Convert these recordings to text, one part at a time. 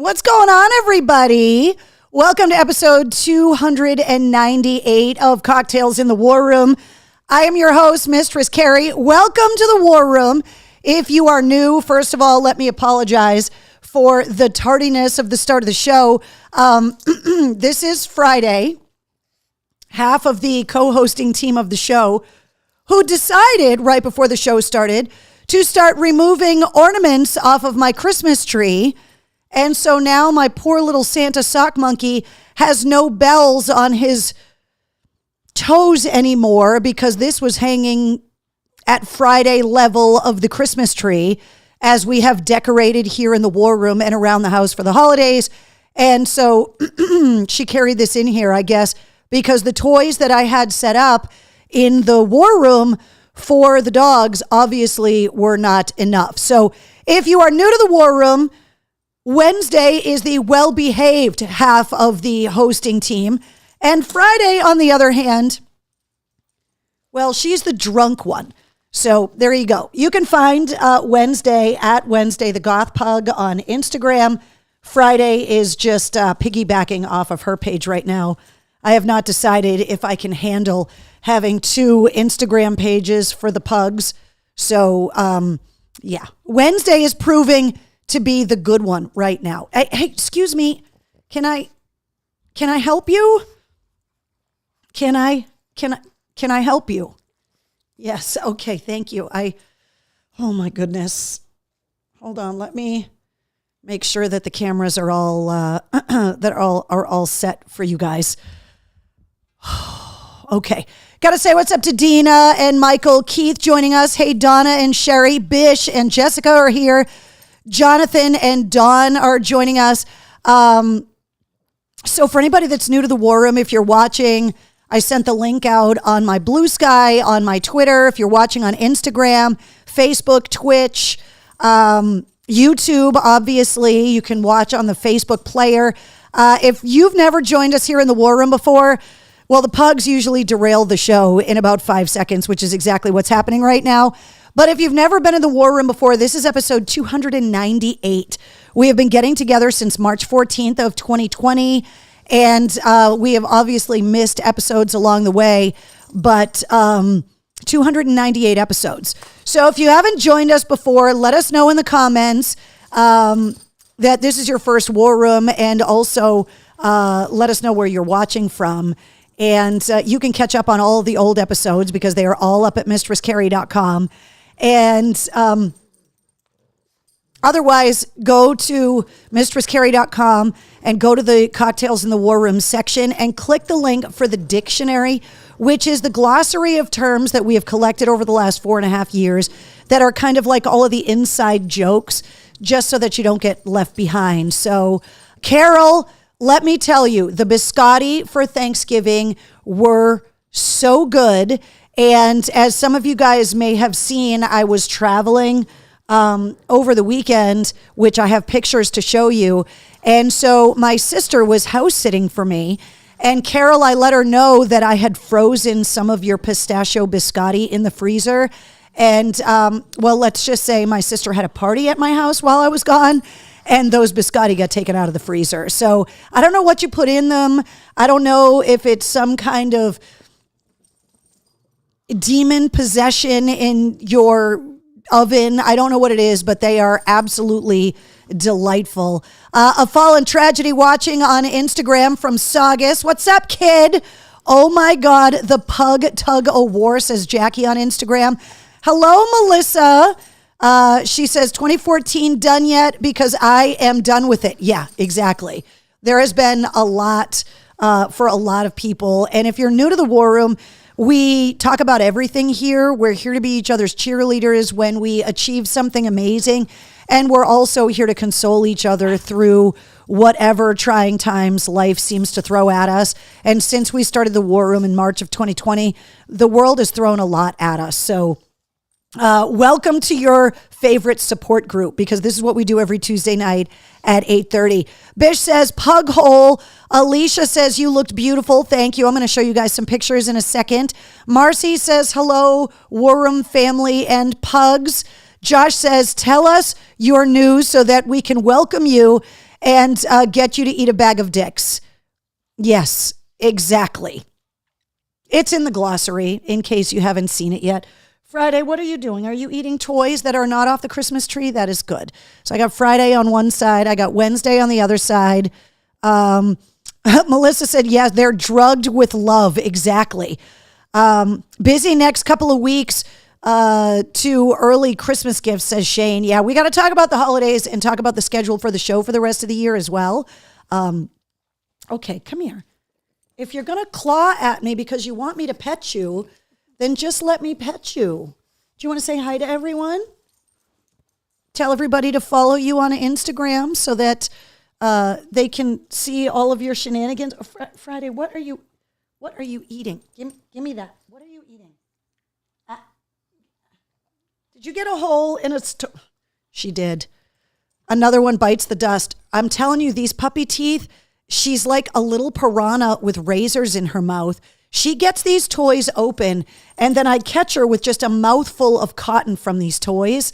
What's going on, everybody? Welcome to episode 298 of Cocktails in the War Room. I am your host, Mistress Carrie. Welcome to the War Room. If you are new, first of all, let me apologize for the tardiness of the start of the show. This is Friday. Half of the co-hosting team of the show who decided right before the show started to start removing ornaments off of my Christmas tree. And so now my poor little Santa sock monkey has no bells on his toes anymore because this was hanging at Friday level of the Christmas tree as we have decorated here in the War Room and around the house for the holidays. And so she carried this in here, I guess, because the toys that I had set up in the War Room for the dogs obviously were not enough. So if you are new to the War Room, Wednesday is the well-behaved half of the hosting team. And Friday, on the other hand, well, she's the drunk one. So there you go. You can find Wednesday at Wednesday the Goth Pug on Instagram. Friday is just piggybacking off of her page right now. I have not decided if I can handle having two Instagram pages for the pugs. So, yeah. Wednesday is proving to be the good one right now. Hey, excuse me. Can I help you? Can I help you? Yes. Okay. Thank you. Oh my goodness. Hold on. Let me make sure that the cameras are all, are all set for you guys. Okay. Got to say what's up to Dina and Michael, Keith joining us. Hey, Donna and Sherry, Bish and Jessica are here. Jonathan and Dawn are joining us. So for anybody that's new to the War Room, if you're watching, I sent the link out on my Blue Sky, on my Twitter. If you're watching on Instagram, Facebook, Twitch, YouTube, obviously, you can watch on the Facebook player. If you've never joined us here in the War Room before, well, the pugs usually derail the show in about 5 seconds, which is exactly what's happening right now. But if you've never been in the War Room before, this is episode 298. We have been getting together since March 14th of 2020, and we have obviously missed episodes along the way, but 298 episodes. So if you haven't joined us before, let us know in the comments that this is your first War Room, and also let us know where you're watching from. And you can catch up on all of the old episodes because they are all up at mistresscarrie.com. And otherwise, go to mistresscarrie.com and go to the Cocktails in the War Room section and click the link for the dictionary, which is the glossary of terms that we have collected over the last 4.5 years that are kind of like all of the inside jokes, just so that you don't get left behind. So, Carol, let me tell you, the biscotti for Thanksgiving were so good. And as some of you guys may have seen, I was traveling over the weekend, which I have pictures to show you. And so my sister was house sitting for me. And Carol, I let her know that I had frozen some of your pistachio biscotti in the freezer. And, well, let's just say my sister had a party at my house while I was gone, and those biscotti got taken out of the freezer. So I don't know what you put in them. I don't know if it's some kind of demon possession in your oven. I don't know what it is, but they are absolutely delightful. A Fallen Tragedy watching on Instagram from Saugus. What's up, kid? Oh my God, the pug tug of war, says Jackie on Instagram. Hello, Melissa. She says 2014 done yet? Because I am done with it. Yeah, exactly. There has been a lot for a lot of people. And if you're new to the War Room, we talk about everything here. We're here to be each other's cheerleaders when we achieve something amazing. And we're also here to console each other through whatever trying times life seems to throw at us. And since we started the War Room in March of 2020, the world has thrown a lot at us. So welcome to your favorite support group, because this is what we do every Tuesday night at 8:30. Bish says, pug hole. Alicia says, you looked beautiful. Thank you. I'm going to show you guys some pictures in a second. Marcy says, hello, War Room family and pugs. Josh says, tell us your news so that we can welcome you and get you to eat a bag of dicks. Yes, exactly. It's in the glossary in case you haven't seen it yet. Friday, what are you doing? Are you eating toys that are not off the Christmas tree? That is good. So I got Friday on one side. I got Wednesday on the other side. Melissa said, yes, they're drugged with love. Exactly. Busy next couple of weeks to early Christmas gifts, says Shane. Yeah, we got to talk about the holidays and talk about the schedule for the show for the rest of the year as well. Okay, come here. If you're going to claw at me because you want me to pet you, then just let me pet you. Do you want to say hi to everyone? Tell everybody to follow you on Instagram so that they can see all of your shenanigans. Friday, what are you eating? Give me that. What are you eating? Did you get a hole in a She did. Another one bites the dust. I'm telling you, these puppy teeth, she's like a little piranha with razors in her mouth. She gets these toys open, and then I catch her with just a mouthful of cotton from these toys.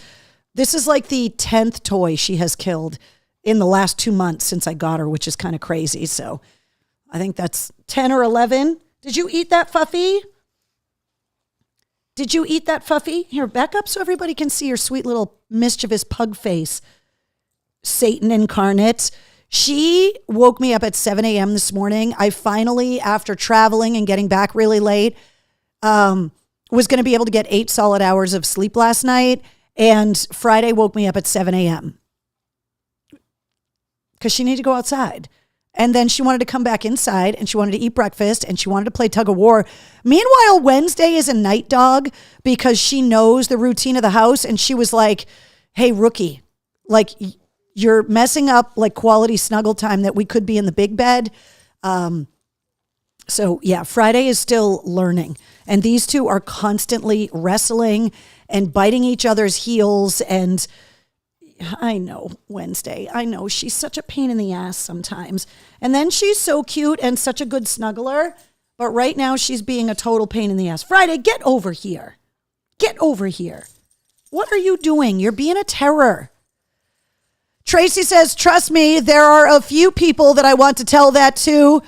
This is like the 10th toy she has killed in the last 2 months since I got her, which is kind of crazy. So I think that's 10 or 11. Did you eat that, Fuffy? Did you eat that, Fuffy? Here, back up so everybody can see your sweet little mischievous pug face. Satan incarnate. She woke me up at 7 a.m. this morning. I finally, after traveling and getting back really late, was going to be able to get 8 solid hours of sleep last night. And Friday woke me up at 7 a.m. because she needed to go outside. And then she wanted to come back inside and she wanted to eat breakfast and she wanted to play tug of war. Meanwhile, Wednesday is a night dog because she knows the routine of the house. And she was like, hey, rookie, like, you're messing up like quality snuggle time that we could be in the big bed. So yeah, Friday is still learning. And these two are constantly wrestling and biting each other's heels. And I know Wednesday, I know she's such a pain in the ass sometimes. And then she's so cute and such a good snuggler. But right now she's being a total pain in the ass. Friday, get over here. Get over here. What are you doing? You're being a terror. Tracy says, trust me, there are a few people that I want to tell that to.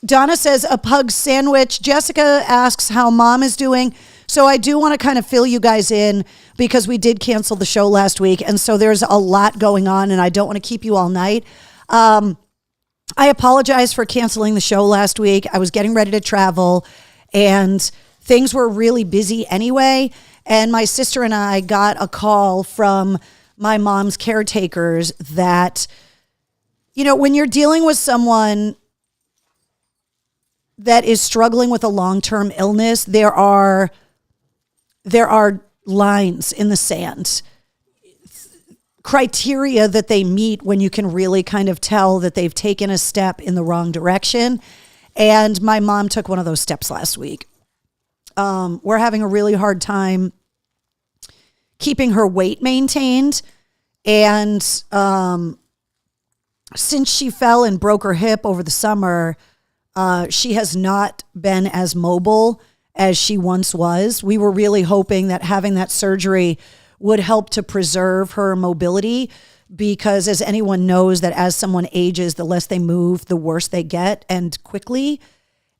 Donna says, a pug sandwich. Jessica asks how mom is doing. So I do want to kind of fill you guys in because we did cancel the show last week. And so there's a lot going on and I don't want to keep you all night. I apologize for canceling the show last week. I was getting ready to travel and things were really busy anyway. And my sister and I got a call from my mom's caretakers that, you know, when you're dealing with someone that is struggling with a long-term illness, there are lines in the sand, criteria that they meet when you can really kind of tell that they've taken a step in the wrong direction. And my mom took one of those steps last week. We're having a really hard time keeping her weight maintained. And since she fell and broke her hip over the summer, she has not been as mobile as she once was. We were really hoping that having that surgery would help to preserve her mobility because as anyone knows that as someone ages, the less they move, the worse they get and quickly.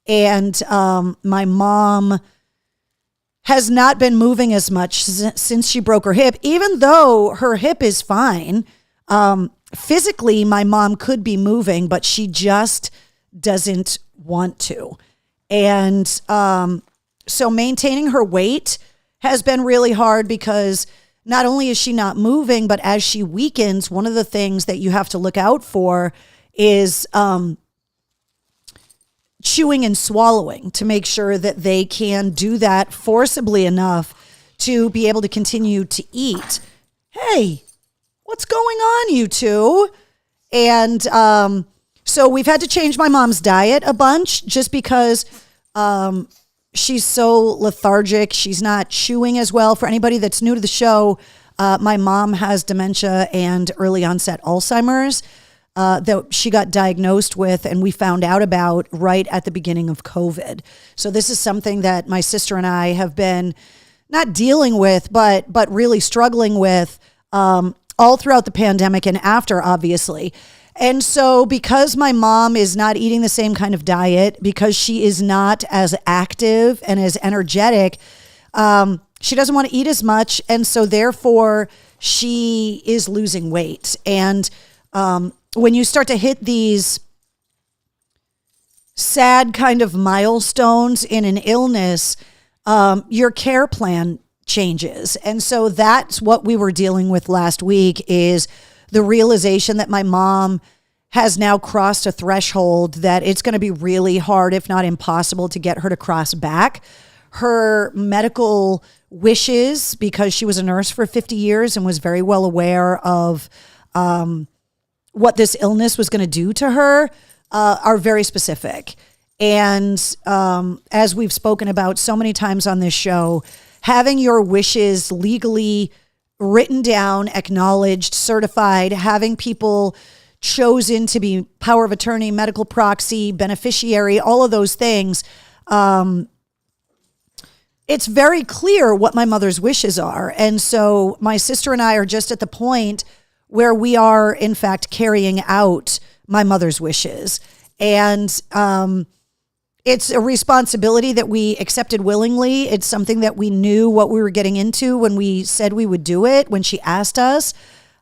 And my mom has not been moving as much since she broke her hip, even though her hip is fine. Physically, my mom could be moving, but she just doesn't want to. And so maintaining her weight has been really hard because not only is she not moving, but as she weakens, one of the things that you have to look out for is chewing and swallowing to make sure that they can do that forcibly enough to be able to continue to eat. Hey, what's going on, you two? And so we've had to change my mom's diet a bunch just because she's so lethargic. She's not chewing as well. For anybody that's new to the show, my mom has dementia and early onset Alzheimer's. That she got diagnosed with and we found out about right at the beginning of COVID. So this is something that my sister and I have been not dealing with, but really struggling with all throughout the pandemic and after, obviously. And so because my mom is not eating the same kind of diet, because she is not as active and as energetic, she doesn't want to eat as much. And so therefore she is losing weight. And when you start to hit these sad kind of milestones in an illness, your care plan changes. And so that's what we were dealing with last week, is the realization that my mom has now crossed a threshold that it's going to be really hard, if not impossible, to get her to cross back. Her medical wishes, because she was a nurse for 50 years and was very well aware of what this illness was going to do to her, are very specific. And as we've spoken about so many times on this show, having your wishes legally written down, acknowledged, certified, having people chosen to be power of attorney, medical proxy, beneficiary, all of those things, it's very clear what my mother's wishes are. And so my sister and I are just at the point where we are, in fact, carrying out my mother's wishes. And it's a responsibility that we accepted willingly. It's something that we knew what we were getting into when we said we would do it, when she asked us.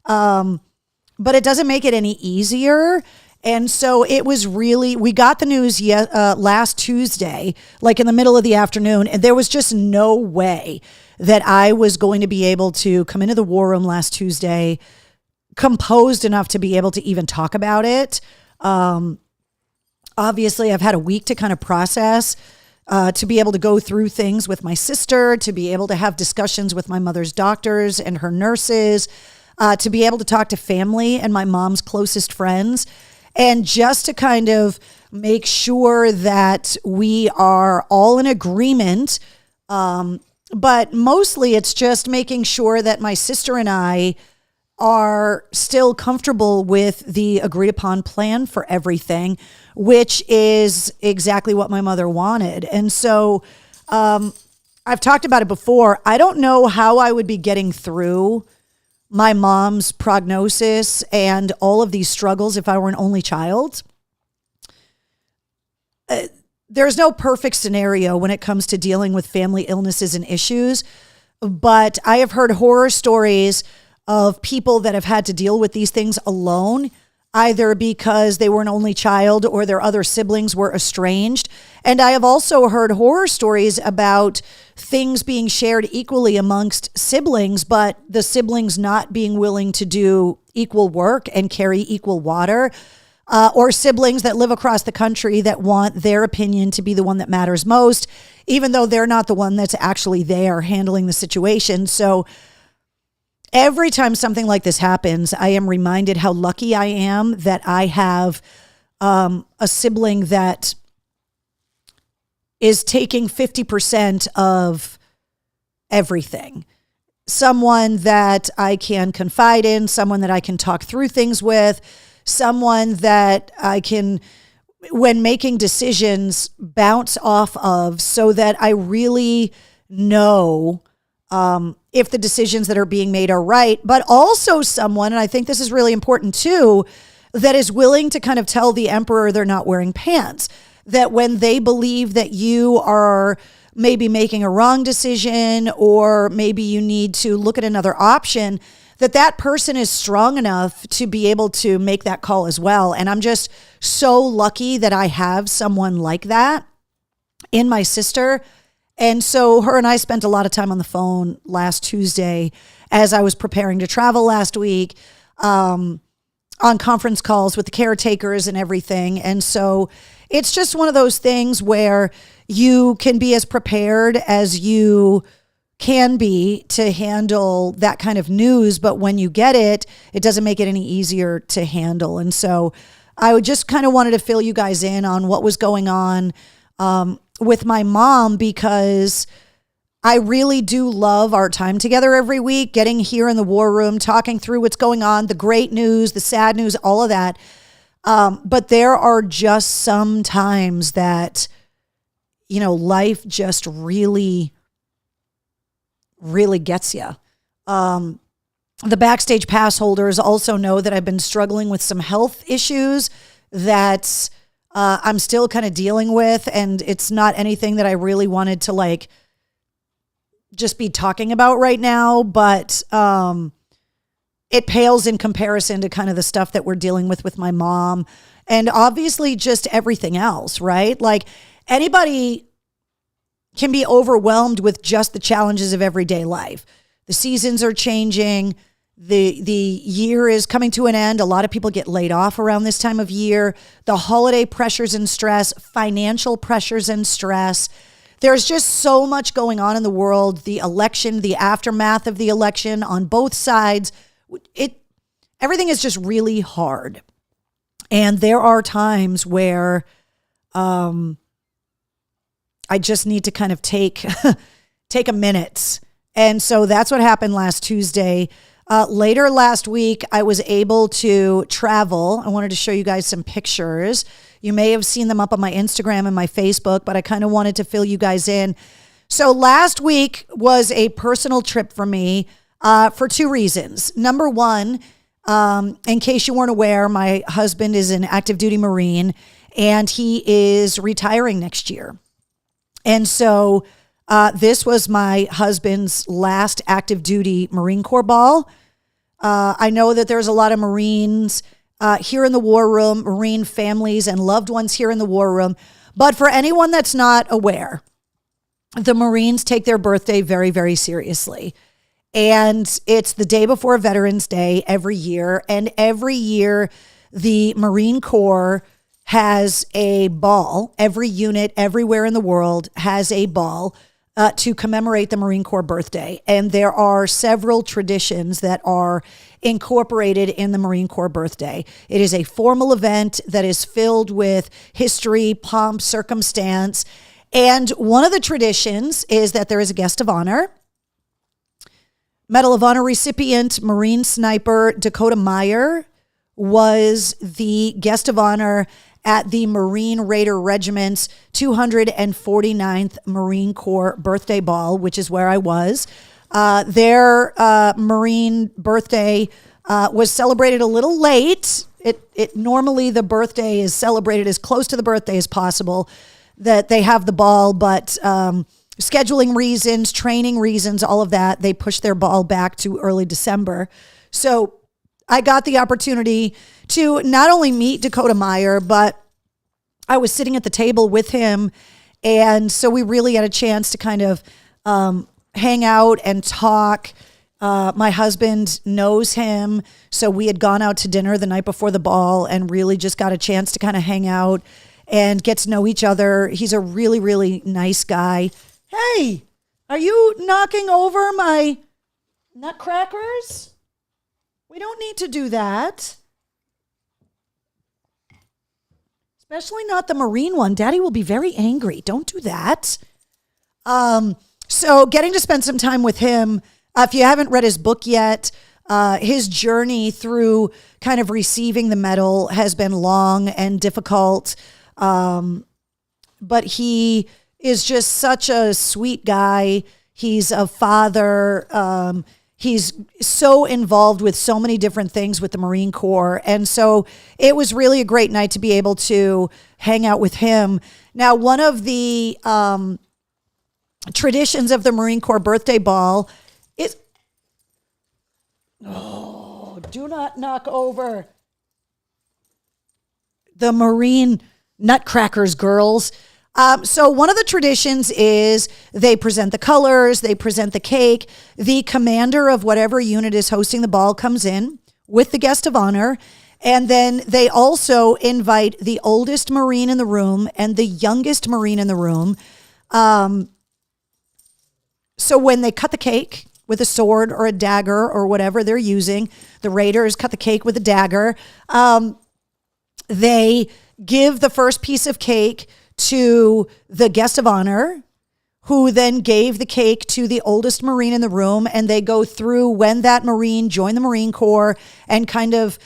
But it doesn't make it any easier. And so it was really, we got the news last Tuesday, like in the middle of the afternoon, and there was just no way that I was going to be able to come into the war room last Tuesday composed enough to be able to even talk about it. Obviously, I've had a week to kind of process, to be able to go through things with my sister, to be able to have discussions with my mother's doctors and her nurses, to be able to talk to family and my mom's closest friends, and just to kind of make sure that we are all in agreement. But mostly it's just making sure that my sister and I are still comfortable with the agreed upon plan for everything, which is exactly what my mother wanted. And so I've talked about it before. I don't know how I would be getting through my mom's prognosis and all of these struggles if I were an only child. There's no perfect scenario when it comes to dealing with family illnesses and issues, but I have heard horror stories of people that have had to deal with these things alone, either because they were an only child or their other siblings were estranged. And I have also heard horror stories about things being shared equally amongst siblings, but the siblings not being willing to do equal work and carry equal water, or siblings that live across the country that want their opinion to be the one that matters most, even though they're not the one that's actually there handling the situation. So every time something like this happens, I am reminded how lucky I am that I have a sibling that is taking 50% of everything. Someone that I can confide in, someone that I can talk through things with, someone that I can, when making decisions, bounce off of, so that I really know if the decisions that are being made are right, but also someone, and I think this is really important too, that is willing to kind of tell the emperor they're not wearing pants. That when they believe that you are maybe making a wrong decision, or maybe you need to look at another option, that person is strong enough to be able to make that call as well. And I'm just so lucky that I have someone like that in my sister. And so her and I spent a lot of time on the phone last Tuesday as I was preparing to travel last week, on conference calls with the caretakers and everything. And so it's just one of those things where you can be as prepared as you can be to handle that kind of news. But when you get it, it doesn't make it any easier to handle. And so I would just kind of wanted to fill you guys in on what was going on with my mom, because I really do love our time together every week, getting here in the war room, talking through what's going on, the great news, the sad news, all of that. But there are just some times that, life just really, really gets you. the Backstage Pass holders also know that I've been struggling with some health issues that I'm still kind of dealing with. And it's not anything that I really wanted to like just be talking about right now. But it pales in comparison to kind of the stuff that we're dealing with my mom. And obviously just everything else, right? Like anybody can be overwhelmed with just the challenges of everyday life. The seasons are changing. The year is coming to an end. A lot of people get laid off around this time of year. The holiday pressures and stress, financial pressures and stress. There's just so much going on in the world. The election, the aftermath of the election on both sides. Everything is just really hard. And there are times where I just need to kind of take a minute. And so that's what happened last Tuesday. Later last week, I was able to travel. I wanted to show you guys some pictures. You may have seen them up on my Instagram and my Facebook, but I kind of wanted to fill you guys in. So last week was a personal trip for me for two reasons. Number one, in case you weren't aware, my husband is an active duty Marine and he is retiring next year. And so this was my husband's last active duty Marine Corps ball. I know that there's a lot of Marines here in the War Room, Marine families and loved ones here in the War Room. But for anyone that's not aware, the Marines take their birthday very, very seriously. And it's the day before Veterans Day every year. And every year, the Marine Corps has a ball. Every unit everywhere in the world has a ball to commemorate the Marine Corps birthday. And there are several traditions that are incorporated in the Marine Corps birthday. It is a formal event that is filled with history, pomp, circumstance. And one of the traditions is that there is a guest of honor. Medal of Honor recipient, Marine sniper Dakota Meyer was the guest of honor at the Marine Raider Regiment's 249th Marine Corps birthday ball, which is where I was. Their Marine birthday was celebrated a little late. It normally the birthday is celebrated as close to the birthday as possible, that they have the ball, but scheduling reasons, training reasons, all of that, they pushed their ball back to early December. So I got the opportunity to not only meet Dakota Meyer, but I was sitting at the table with him. And so we really had a chance to kind of hang out and talk. My husband knows him. So we had gone out to dinner the night before the ball and really just got a chance to kind of hang out and get to know each other. He's a really, really nice guy. Hey, are you knocking over my nutcrackers? We don't need to do that. Especially not the Marine one. Daddy will be very angry. Don't do that. So getting to spend some time with him. If you haven't read his book yet, his journey through kind of receiving the medal has been long and difficult. But he is just such a sweet guy. He's a father. He's so involved with so many different things with the Marine Corps. And so it was really a great night to be able to hang out with him. Now, one of the traditions of the Marine Corps birthday ball is, do not knock over the Marine nutcrackers, girls. So one of the traditions is they present the colors, they present the cake. The commander of whatever unit is hosting the ball comes in with the guest of honor. And then they also invite the oldest Marine in the room and the youngest Marine in the room. So when they cut the cake with a sword or a dagger or whatever they're using, the Raiders cut the cake with a dagger. They give the first piece of cake to the guest of honor, who then gave the cake to the oldest Marine in the room. And they go through when that Marine joined the Marine Corps and kind of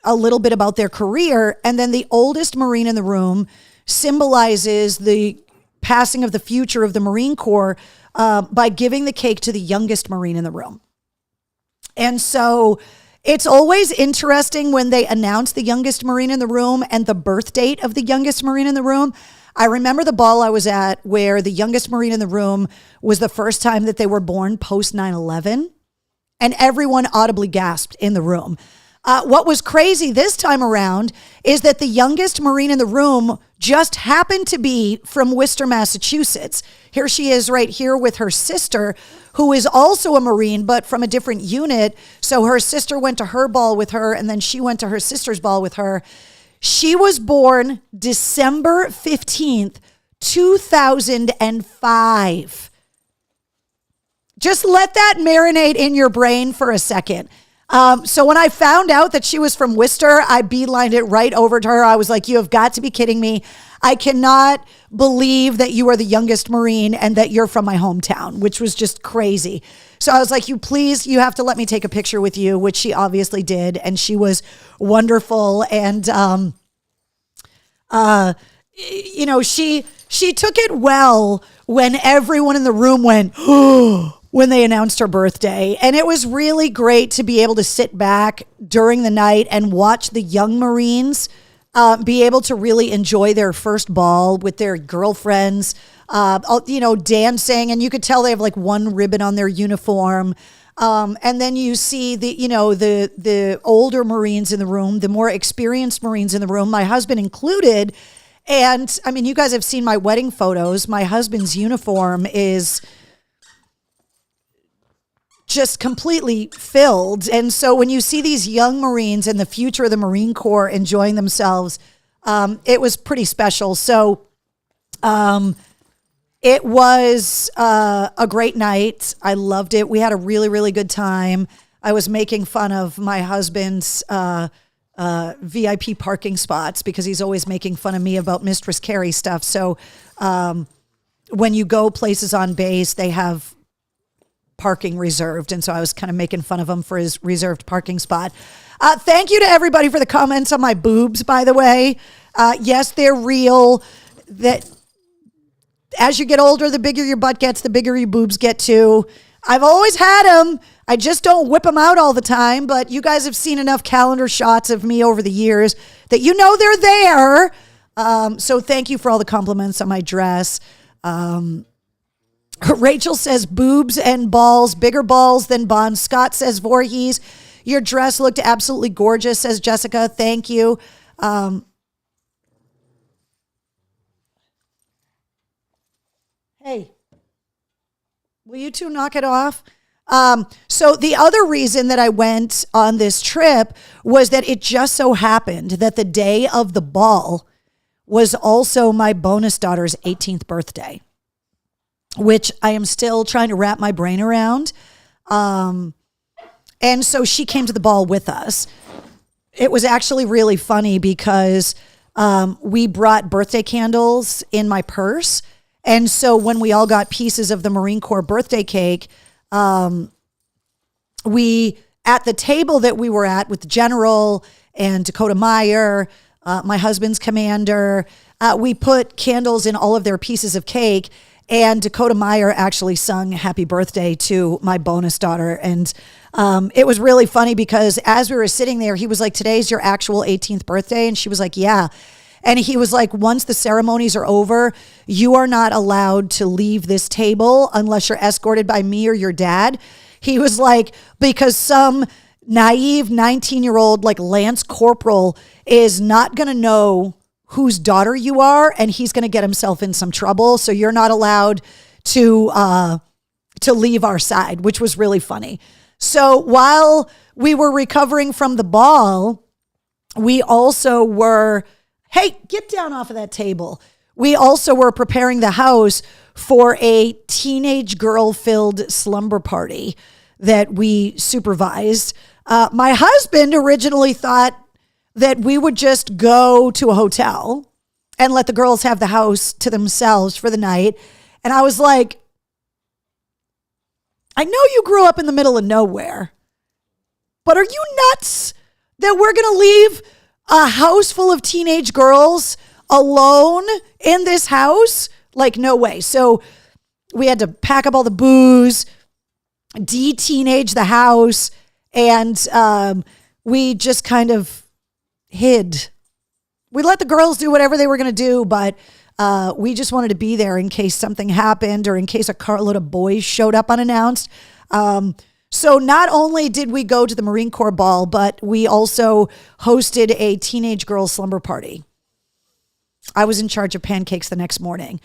a little bit about their career. And then the oldest Marine in the room symbolizes the passing of the future of the Marine Corps by giving the cake to the youngest Marine in the room. And so it's always interesting when they announce the youngest Marine in the room and the birth date of the youngest Marine in the room. I remember the ball I was at where the youngest Marine in the room was the first time that they were born post 9/11, and everyone audibly gasped in the room. What was crazy this time around is that the youngest Marine in the room just happened to be from Worcester, Massachusetts. Here she is right here with her sister, who is also a Marine, but from a different unit. So her sister went to her ball with her, and then she went to her sister's ball with her. She was born December 15th, 2005. Just let that marinate in your brain for a second. So when I found out that she was from Worcester, I beelined it right over to her. I was like, you have got to be kidding me. I cannot believe that you are the youngest Marine and that you're from my hometown, which was just crazy. So I was like, you have to let me take a picture with you, which she obviously did. And she was wonderful. And, she took it well when everyone in the room went, oh, when they announced her birthday. And it was really great to be able to sit back during the night and watch the young Marines be able to really enjoy their first ball with their girlfriends, dancing. And you could tell they have like one ribbon on their uniform. And then you see the older Marines in the room, the more experienced Marines in the room, my husband included. And I mean, you guys have seen my wedding photos. My husband's uniform is just completely filled. And so when you see these young Marines and the future of the Marine Corps enjoying themselves, it was pretty special. So it was a great night. I loved it. We had a really, really good time. I was making fun of my husband's VIP parking spots because he's always making fun of me about Mistress Carrie stuff. So when you go places on base, they have parking reserved. And so I was kind of making fun of him for his reserved parking spot. Thank you to everybody for the comments on my boobs, by the way. Yes, they're real. That as you get older, the bigger your butt gets, the bigger your boobs get too. I've always had them. I just don't whip them out all the time. But you guys have seen enough calendar shots of me over the years that you know they're there. So thank you for all the compliments on my dress. Rachel says boobs and balls, bigger balls than Bon. Scott says Voorhees, your dress looked absolutely gorgeous, says Jessica. Thank you. Hey, will you two knock it off? So the other reason that I went on this trip was that it just so happened that the day of the ball was also my bonus daughter's 18th birthday, which I am still trying to wrap my brain around. And so she came to the ball with us. It was actually really funny because we brought birthday candles in my purse. And so when we all got pieces of the Marine Corps birthday cake, we, at the table that we were at with the General and Dakota Meyer, my husband's commander, we put candles in all of their pieces of cake. And Dakota Meyer actually sung happy birthday to my bonus daughter. And it was really funny because as we were sitting there, he was like, today's your actual 18th birthday. And she was like, yeah. And he was like, once the ceremonies are over, you are not allowed to leave this table unless you're escorted by me or your dad. He was like, because some naive 19-year-old like Lance Corporal is not going to know whose daughter you are, and he's going to get himself in some trouble. So you're not allowed to leave our side, which was really funny. So while we were recovering from the ball, we also were, hey, get down off of that table. We also were preparing the house for a teenage girl-filled slumber party that we supervised. My husband originally thought that we would just go to a hotel and let the girls have the house to themselves for the night. And I was like, I know you grew up in the middle of nowhere, but are you nuts that we're going to leave a house full of teenage girls alone in this house? Like, no way. So we had to pack up all the booze, de-teenage the house, And we just kind of hid. We let the girls do whatever they were going to do, but we just wanted to be there in case something happened or in case a carload of boys showed up unannounced. So not only did we go to the Marine Corps ball, but we also hosted a teenage girls slumber party. I was in charge of pancakes the next morning.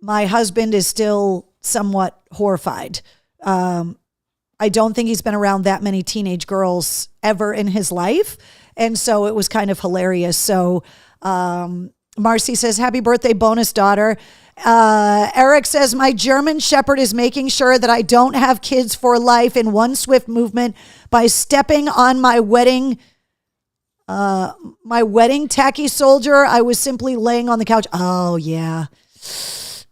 My husband is still somewhat horrified. I don't think he's been around that many teenage girls ever in his life. And so it was kind of hilarious. So Marcy says, happy birthday, bonus daughter. Eric says, my German Shepherd is making sure that I don't have kids for life in one swift movement by stepping on my wedding tacky soldier. I was simply laying on the couch. Oh, yeah.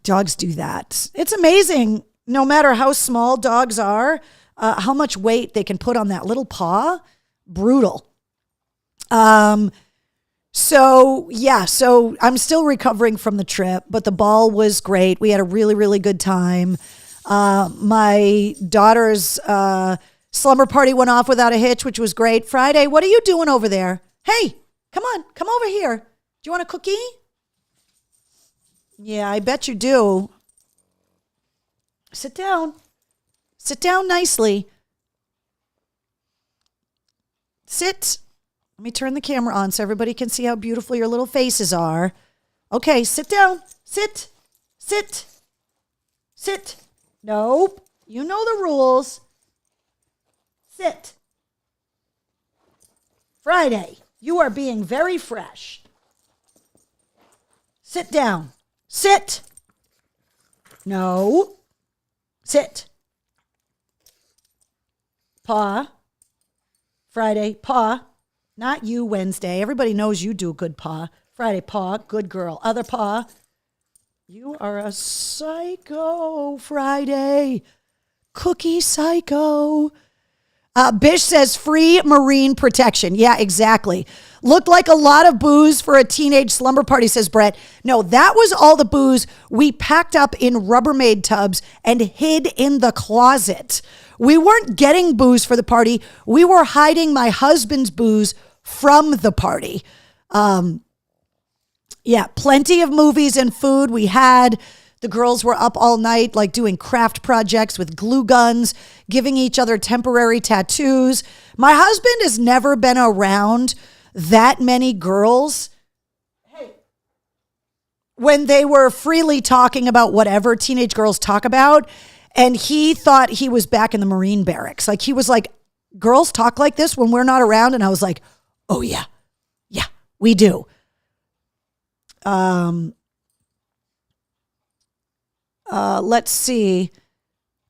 Dogs do that. It's amazing, no matter how small dogs are, how much weight they can put on that little paw. Brutal. So I'm still recovering from the trip, but the ball was great. We had a really, really good time. My daughter's slumber party went off without a hitch, which was great. Friday, what are you doing over there? Hey, come on, come over here. Do you want a cookie? Yeah, I bet you do. Sit down. Sit down nicely. Sit. Let me turn the camera on so everybody can see how beautiful your little faces are. Okay, sit down. Sit. Sit. Sit. Nope. You know the rules. Sit. Friday, you are being very fresh. Sit down. Sit. No. Sit. Paw. Friday, paw. Not you, Wednesday. Everybody knows you do a good paw. Friday, paw, good girl. Other paw. You are a psycho, Friday. Cookie psycho. Bish says free marine protection. Yeah, exactly. Looked like a lot of booze for a teenage slumber party, says Brett. No, that was all the booze we packed up in Rubbermaid tubs and hid in the closet. We weren't getting booze for the party. We were hiding my husband's booze from the party. Yeah, plenty of movies and food we had. The girls were up all night, like doing craft projects with glue guns, giving each other temporary tattoos. My husband has never been around that many girls. Hey, when they were freely talking about whatever teenage girls talk about, and he thought he was back in the Marine barracks. Like he was like, girls talk like this when we're not around. And I was like, oh yeah, we do. Let's see.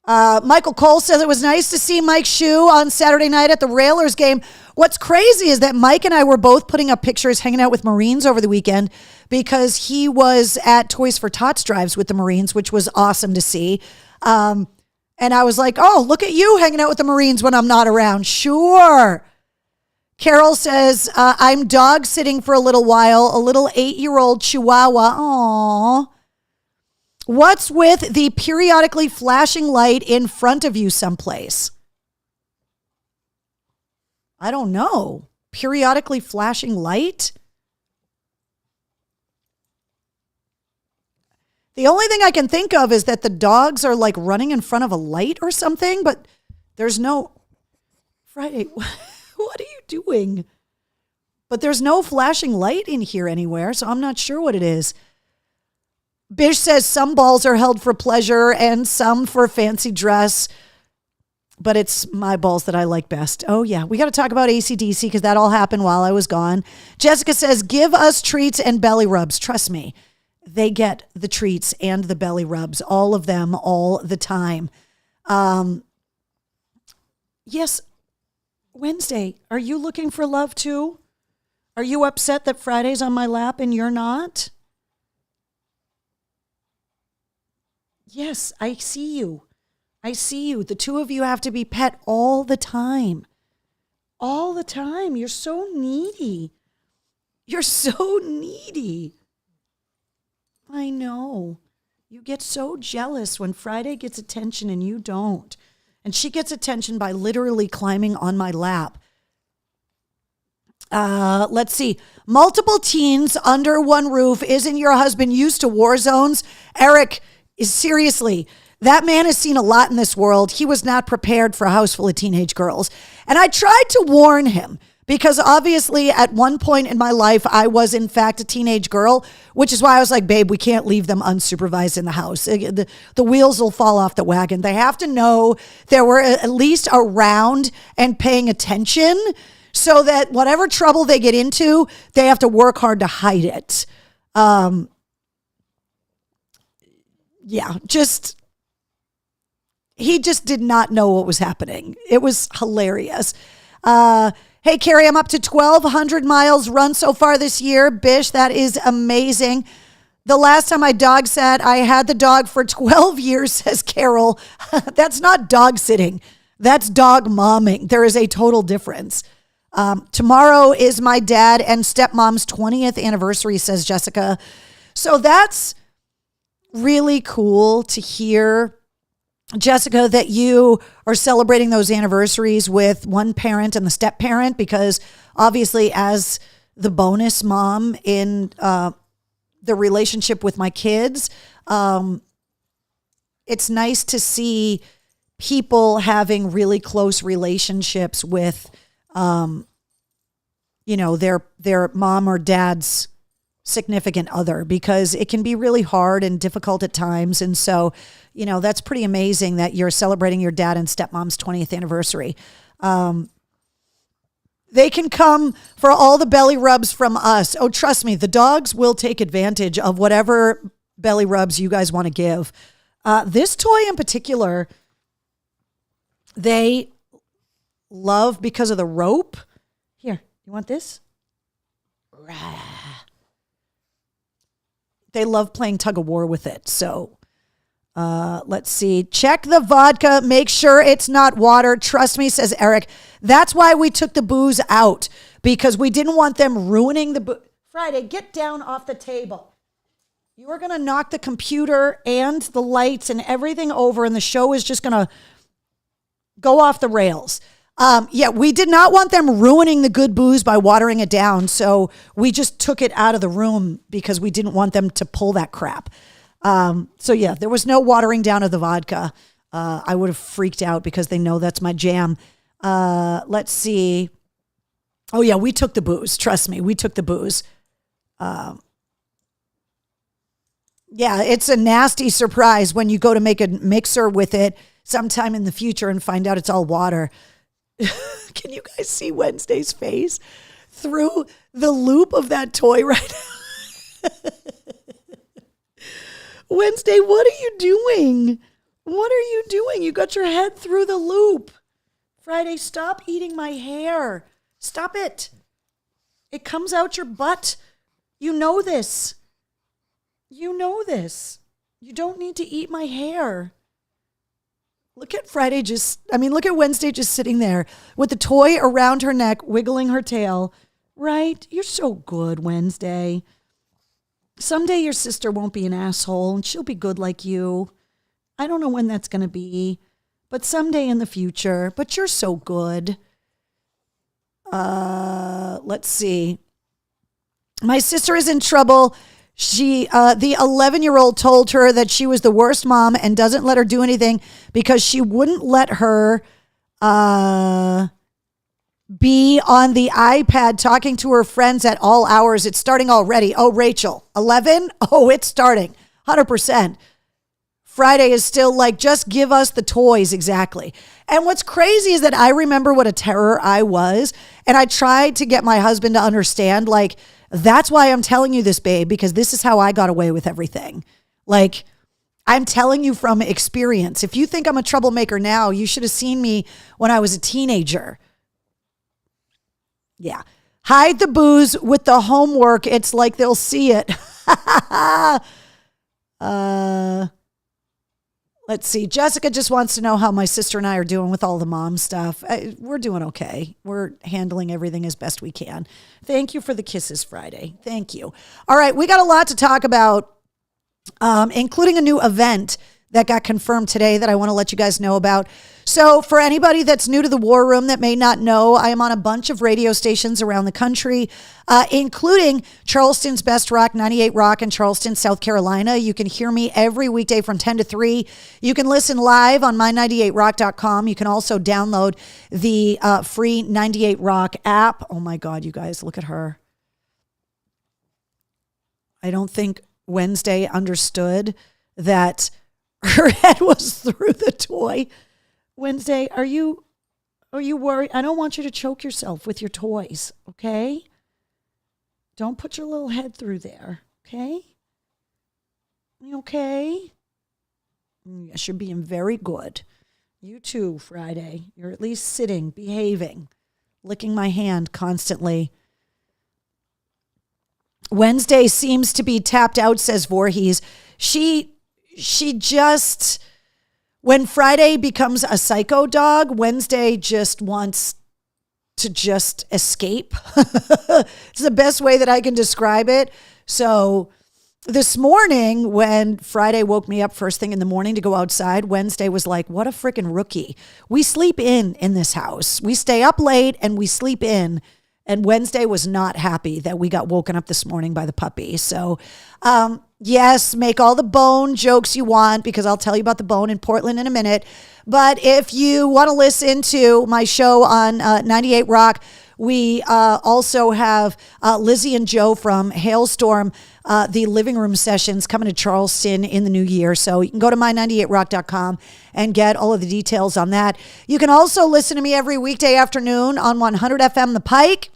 Michael Cole says it was nice to see Mike Shue on Saturday night at the Railers game. What's crazy is that Mike and I were both putting up pictures hanging out with Marines over the weekend because he was at Toys for Tots drives with the Marines, which was awesome to see. And I was like, oh, look at you hanging out with the Marines when I'm not around. Sure. Carol says, I'm dog sitting for a little while, a little 8-year-old Chihuahua. Aww. What's with the periodically flashing light in front of you someplace? I don't know. Periodically flashing light? The only thing I can think of is that the dogs are like running in front of a light or something, but there's no... Friday, what are you doing? But there's no flashing light in here anywhere, so I'm not sure what it is. Bish says some balls are held for pleasure and some for fancy dress, but it's my balls that I like best. Oh, yeah. We got to talk about AC/DC because that all happened while I was gone. Jessica says, give us treats and belly rubs. Trust me, they get the treats and the belly rubs, all of them, all the time. Yes, Wednesday, are you looking for love too? Are you upset that Friday's on my lap and you're not? Yes, I see you. I see you. The two of you have to be pet all the time. All the time. You're so needy. You're so needy. I know. You get so jealous when Friday gets attention and you don't. And she gets attention by literally climbing on my lap. Let's see. Multiple teens under one roof. Isn't your husband used to war zones? Eric, seriously, that man has seen a lot in this world. He was not prepared for a house full of teenage girls. And I tried to warn him because obviously at one point in my life, I was in fact a teenage girl, which is why I was like, babe, we can't leave them unsupervised in the house. The wheels will fall off the wagon. They have to know that we're at least around and paying attention so that whatever trouble they get into, they have to work hard to hide it. He just did not know what was happening. It was hilarious. Hey, Carrie, I'm up to 1,200 miles run so far this year. Bish, that is amazing. The last time I dog sat, I had the dog for 12 years, says Carol. That's not dog sitting. That's dog momming. There is a total difference. Tomorrow is my dad and stepmom's 20th anniversary, says Jessica. So that's really cool to hear, Jessica, that you are celebrating those anniversaries with one parent and the step parent, because obviously as the bonus mom in the relationship with my kids, it's nice to see people having really close relationships with, their mom or dad's significant other, because it can be really hard and difficult at times. And so, that's pretty amazing that you're celebrating your dad and stepmom's 20th anniversary. They can come for all the belly rubs from us. Oh, trust me, the dogs will take advantage of whatever belly rubs you guys want to give. This toy in particular, they love because of the rope. Here, you want this? They love playing tug of war with it. So let's see. Check the vodka. Make sure it's not water. Trust me, says Eric. That's why we took the booze out, because we didn't want them ruining the booze. Friday, get down off the table. You are going to knock the computer and the lights and everything over, and the show is just going to go off the rails. We did not want them ruining the good booze by watering it down. So we just took it out of the room because we didn't want them to pull that crap. There was no watering down of the vodka. I would have freaked out because they know that's my jam. Let's see. Oh yeah, we took the booze. Trust me, we took the booze. It's a nasty surprise when you go to make a mixer with it sometime in the future and find out it's all water. Can you guys see Wednesday's face through the loop of that toy right now? Wednesday, what are you doing? What are you doing? You got your head through the loop. Friday, stop eating my hair. Stop it. It comes out your butt. You know this. You know this. You don't need to eat my hair. Look at Wednesday just sitting there with the toy around her neck, wiggling her tail. Right? You're so good, Wednesday. Someday your sister won't be an asshole and she'll be good like you. I don't know when that's going to be, but someday in the future. But you're so good. Let's see. My sister is in trouble. The 11-year-old told her that she was the worst mom and doesn't let her do anything because she wouldn't let her be on the iPad talking to her friends at all hours. It's starting already. Oh, Rachel, 11? Oh, it's starting. 100%. Friday is still like, just give us the toys. Exactly. And what's crazy is that I remember what a terror I was. And I tried to get my husband to understand, like, that's why I'm telling you this, babe, because this is how I got away with everything. Like, I'm telling you from experience. If you think I'm a troublemaker now, you should have seen me when I was a teenager. Yeah. Hide the booze with the homework. It's like they'll see it. Let's see. Jessica just wants to know how my sister and I are doing with all the mom stuff. We're doing okay. We're handling everything as best we can. Thank you for the kisses, Friday. Thank you. All right. We got a lot to talk about, including a new event that got confirmed today that I want to let you guys know about. So for anybody that's new to the War Room that may not know, I am on a bunch of radio stations around the country, including Charleston's Best Rock, 98 Rock in Charleston, South Carolina. You can hear me every weekday from 10 to 3. You can listen live on my98rock.com. You can also download the free 98 Rock app. Oh my God, you guys, look at her. I don't think Wednesday understood that her head was through the toy. Wednesday, are you worried? I don't want you to choke yourself with your toys, okay? Don't put your little head through there, okay? You okay? Yes, you're being very good. You too, Friday. You're at least sitting, behaving, licking my hand constantly. Wednesday seems to be tapped out, says Voorhees. She just, when Friday becomes a psycho dog, Wednesday just wants to just escape. It's the best way that I can describe it. So this morning, when Friday woke me up first thing in the morning to go outside, Wednesday was like, what a freaking rookie. We sleep in this house. We stay up late and we sleep in. And Wednesday was not happy that we got woken up this morning by the puppy. So, yes, make all the bone jokes you want, because I'll tell you about the bone in Portland in a minute. But if you want to listen to my show on 98 Rock, we also have Lizzie and Joe from Hailstorm, the living room sessions coming to Charleston in the new year. So you can go to my98rock.com and get all of the details on that. You can also listen to me every weekday afternoon on 100 FM The Pike.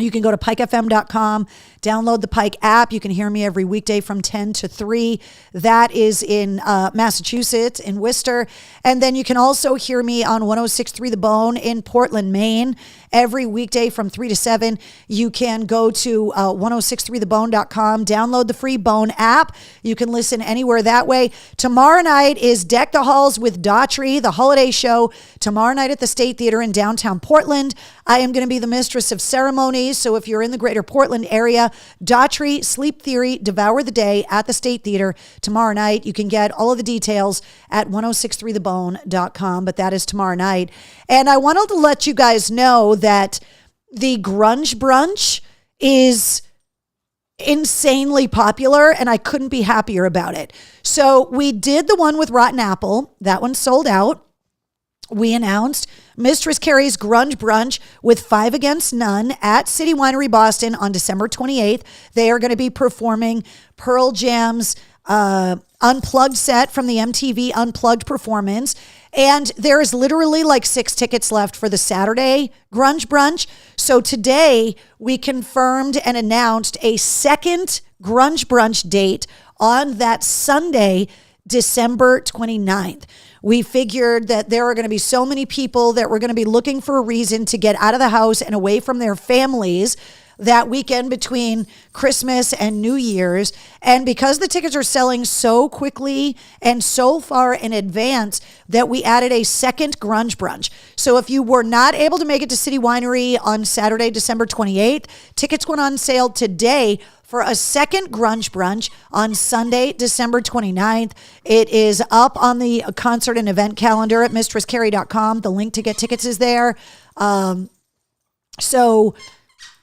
You can go to pikefm.com, download the Pike app. You can hear me every weekday from 10 to 3. That is in Massachusetts, in Worcester. And then you can also hear me on 106.3 The Bone in Portland, Maine, every weekday from 3 to 7. You can go to 1063thebone.com, download the free Bone app. You can listen anywhere that way. Tomorrow night is Deck the Halls with Daughtry, the holiday show, tomorrow night at the State Theater in downtown Portland. I am going to be the mistress of ceremonies. So if you're in the greater Portland area, Daughtry, Sleep Theory, Devour the Day at the State Theater tomorrow night. You can get all of the details at 1063thebone.com, but that is tomorrow night. And I wanted to let you guys know that the Grunge Brunch is insanely popular, and I couldn't be happier about it. So we did the one with Rotten Apple. That one sold out. We announced Mistress Carrie's Grunge Brunch with Five Against None at City Winery Boston on December 28th. They are going to be performing Pearl Jam's Unplugged set from the MTV Unplugged performance. And there is literally like 6 tickets left for the Saturday Grunge Brunch. So today we confirmed and announced a second Grunge Brunch date on that Sunday, December 29th. We figured that there are going to be so many people that were going to be looking for a reason to get out of the house and away from their families that weekend between Christmas and New Year's. And because the tickets are selling so quickly and so far in advance, that we added a second Grunge Brunch. So if you were not able to make it to City Winery on Saturday, December 28th, tickets went on sale today for a second Grunge Brunch on Sunday, December 29th. It is up on the concert and event calendar at mistresscarrie.com. The link to get tickets is there. So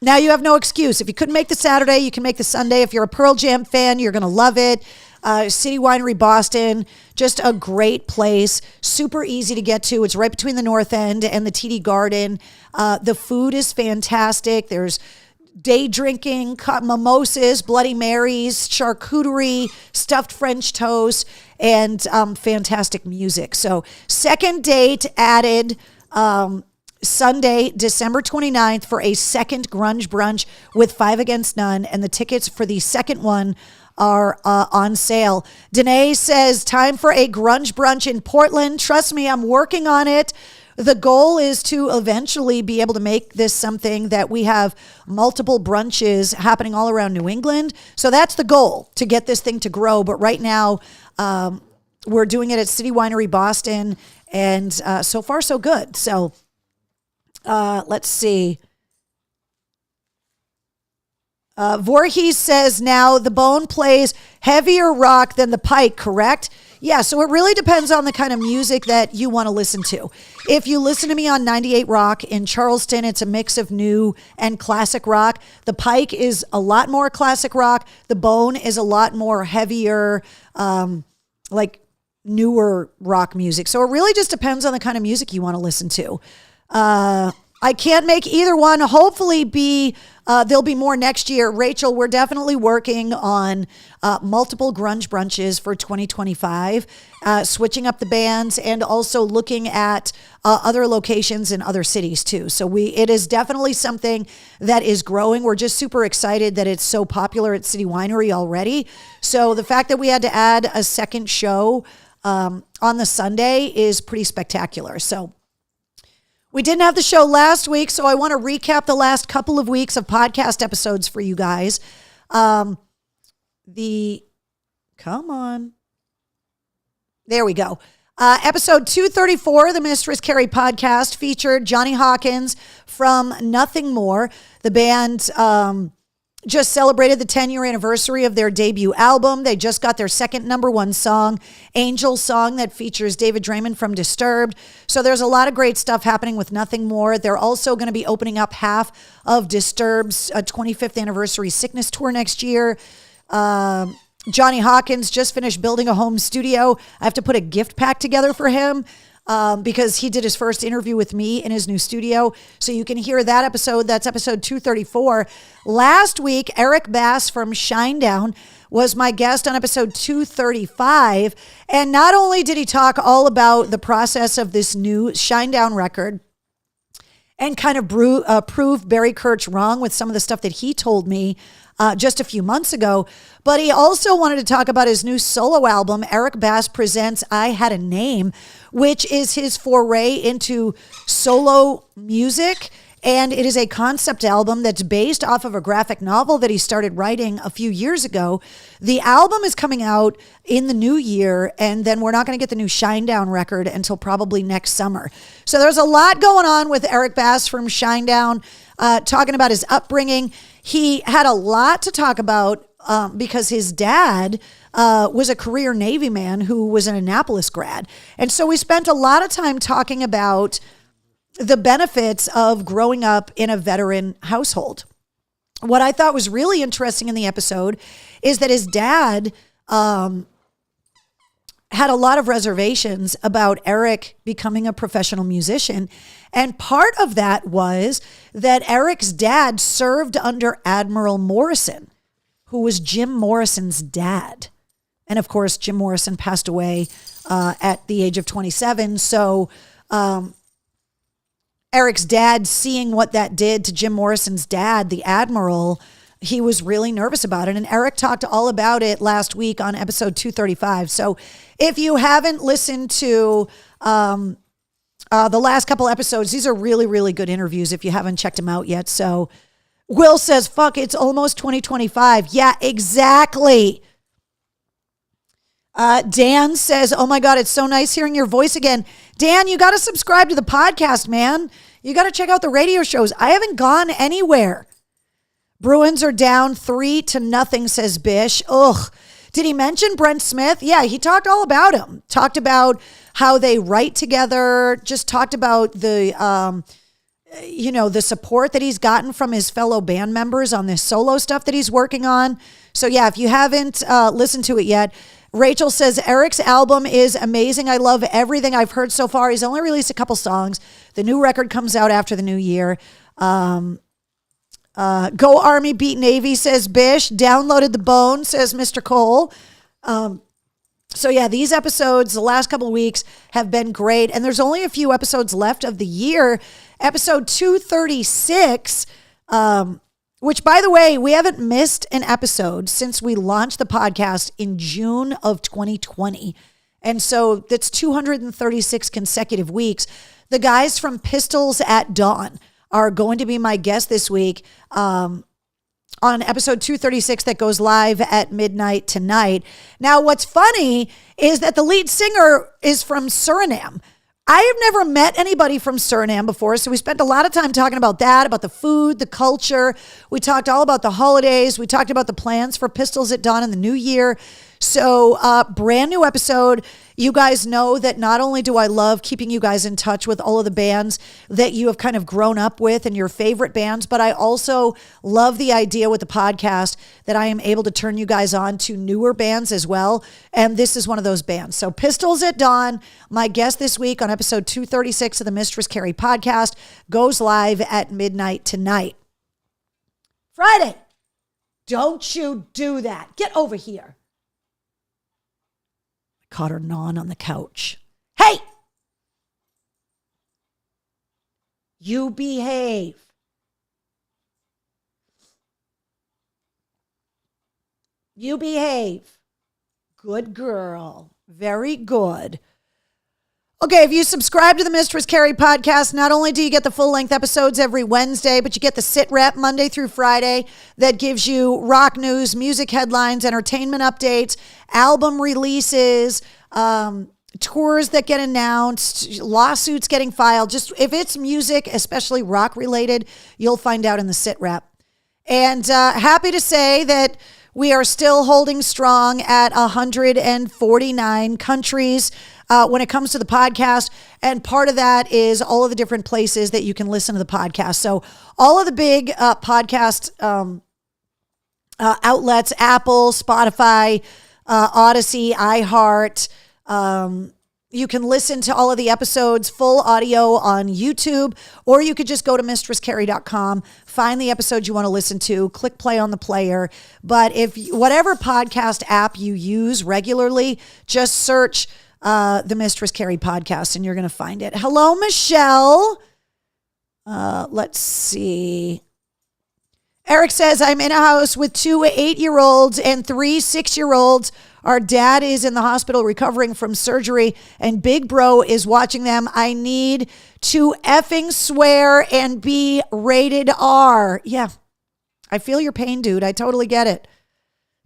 now you have no excuse. If you couldn't make the Saturday, you can make the Sunday. If you're a Pearl Jam fan, you're going to love it. City Winery Boston, just a great place. Super easy to get to. It's right between the North End and the TD Garden. The food is fantastic. There's day drinking, mimosas, Bloody Marys, charcuterie, stuffed French toast, and fantastic music. So second date added Sunday, December 29th for a second Grunge Brunch with Five Against None. And the tickets for the second one are on sale. Danae says, time for a Grunge Brunch in Portland. Trust me, I'm working on it. The goal is to eventually be able to make this something that we have multiple brunches happening all around New England. So that's the goal, to get this thing to grow. But right now, we're doing it at City Winery Boston, and so far so good. So let's see. Voorhees says now the Bone plays heavier rock than the Pike, correct? Yeah, so it really depends on the kind of music that you want to listen to. If you listen to me on 98 Rock in Charleston, it's a mix of new and classic rock. The Pike is a lot more classic rock. The Bone is a lot more heavier, like newer rock music. So it really just depends on the kind of music you want to listen to. I can't make either one. Hopefully there'll be more next year. Rachel, we're definitely working on multiple grunge brunches for 2025, switching up the bands and also looking at other locations in other cities too. So it is definitely something that is growing. We're just super excited that it's so popular at City Winery already. So the fact that we had to add a second show on the Sunday is pretty spectacular. So we didn't have the show last week, so I want to recap the last couple of weeks of podcast episodes for you guys. Come on. There we go. Episode 234, the Mistress Carrie podcast, featured Johnny Hawkins from Nothing More. The band just celebrated the 10-year anniversary of their debut album. They just got their second number one song, Angel Song, that features David Draymond from Disturbed. So there's a lot of great stuff happening with Nothing More. They're also going to be opening up half of Disturbed's 25th anniversary Sickness tour next year. Johnny Hawkins just finished building a home studio. I have to put a gift pack together for him because he did his first interview with me in his new studio. So you can hear that episode. That's episode 234. Last week, Eric Bass from Shinedown was my guest on episode 235. And not only did he talk all about the process of this new Shinedown record and kind of prove Barry Kurtz wrong with some of the stuff that he told me just a few months ago, but he also wanted to talk about his new solo album, Eric Bass Presents I Had a Name, which is his foray into solo music. And it is a concept album that's based off of a graphic novel that he started writing a few years ago. The album is coming out in the new year, and then we're not going to get the new Shinedown record until probably next summer. So there's a lot going on with Eric Bass from Shinedown, talking about his upbringing. He had a lot to talk about because his dad was a career Navy man who was an Annapolis grad. And so we spent a lot of time talking about the benefits of growing up in a veteran household. What I thought was really interesting in the episode is that his dad had a lot of reservations about Eric becoming a professional musician. And part of that was that Eric's dad served under Admiral Morrison, who was Jim Morrison's dad. And of course, Jim Morrison passed away at the age of 27. So Eric's dad, seeing what that did to Jim Morrison's dad, the Admiral, he was really nervous about it. And Eric talked all about it last week on episode 235. So if you haven't listened to the last couple episodes, these are really, really good interviews if you haven't checked them out yet. So Will says, fuck, it's almost 2025. Yeah, exactly. Dan says, oh my God, it's so nice hearing your voice again. Dan, you got to subscribe to the podcast, man. You got to check out the radio shows. I haven't gone anywhere. Bruins are down 3-0, says Bish. Ugh. Did he mention Brent Smith? Yeah, he talked all about him. Talked about how they write together. Just talked about the, the support that he's gotten from his fellow band members on this solo stuff that he's working on. So yeah, if you haven't listened to it yet, Rachel says, Eric's album is amazing. I love everything I've heard so far. He's only released a couple songs. The new record comes out after the new year. Go Army, beat Navy, says Bish. Downloaded the Bone, says Mr. Cole. So yeah, these episodes, the last couple of weeks have been great. And there's only a few episodes left of the year. Episode 236, which, by the way, we haven't missed an episode since we launched the podcast in June of 2020. And so that's 236 consecutive weeks. The guys from Pistols at Dawn are going to be my guest this week on episode 236 that goes live at midnight tonight. Now, what's funny is that the lead singer is from Suriname. I have never met anybody from Suriname before, so we spent a lot of time talking about that, about the food, the culture. We talked all about the holidays. We talked about the plans for Pistols at Dawn in the new year. So brand new episode. You guys know that not only do I love keeping you guys in touch with all of the bands that you have kind of grown up with and your favorite bands, but I also love the idea with the podcast that I am able to turn you guys on to newer bands as well. And this is one of those bands. So Pistols at Dawn, my guest this week on episode 236 of the Mistress Carrie podcast, goes live at midnight tonight. Friday. Don't you do that. Get over here. Caught her gnawing on the couch. Hey! You behave. You behave. Good girl. Very good. Okay, if you subscribe to the Mistress Carrie podcast, not only do you get the full-length episodes every Wednesday, but you get the Sit Rep Monday through Friday that gives you rock news, music headlines, entertainment updates, album releases, tours that get announced, lawsuits getting filed. Just if it's music, especially rock-related, you'll find out in the Sit Rep. And happy to say that we are still holding strong at 149 countries when it comes to the podcast. And part of that is all of the different places that you can listen to the podcast. So all of the big podcast outlets, Apple, Spotify, Odyssey, iHeart. You can listen to all of the episodes, full audio on YouTube, or you could just go to mistresscarrie.com, find the episode you want to listen to, click play on the player. But if whatever podcast app you use regularly, just search the Mistress Carrie podcast and you're going to find it. Hello, Michelle. Let's see. Eric says, I'm in a house with 2 8-year-olds and 3 6-year-olds. Our dad is in the hospital recovering from surgery, and Big Bro is watching them. I need to effing swear and be rated R. Yeah, I feel your pain, dude. I totally get it.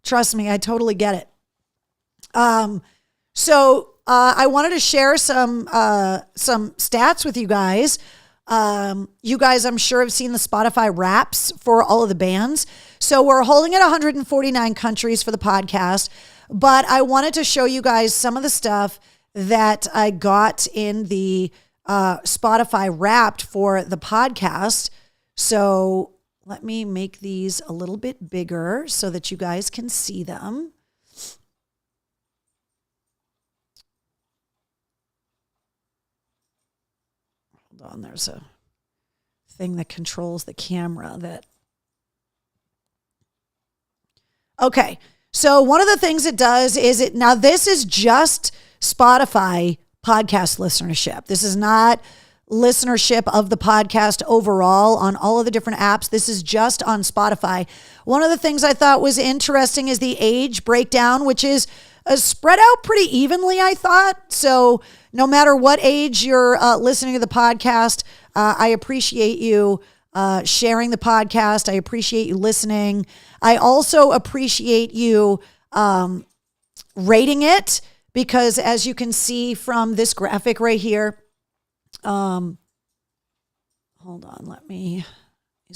Trust me, I totally get it. So I wanted to share some stats with you guys. You guys, I'm sure, have seen the Spotify Wraps for all of the bands. So we're holding at 149 countries for the podcast. But I wanted to show you guys some of the stuff that I got in the Spotify Wrapped for the podcast. So let me make these a little bit bigger so that you guys can see them. Hold on, there's a thing that controls the camera that... Okay. So one of the things it does is now this is just Spotify podcast listenership. This is not listenership of the podcast overall on all of the different apps. This is just on Spotify. One of the things I thought was interesting is the age breakdown, which is spread out pretty evenly, I thought. So no matter what age you're listening to the podcast, I appreciate you sharing the podcast. I appreciate you listening. I also appreciate you rating it because, as you can see from this graphic right here, hold on, these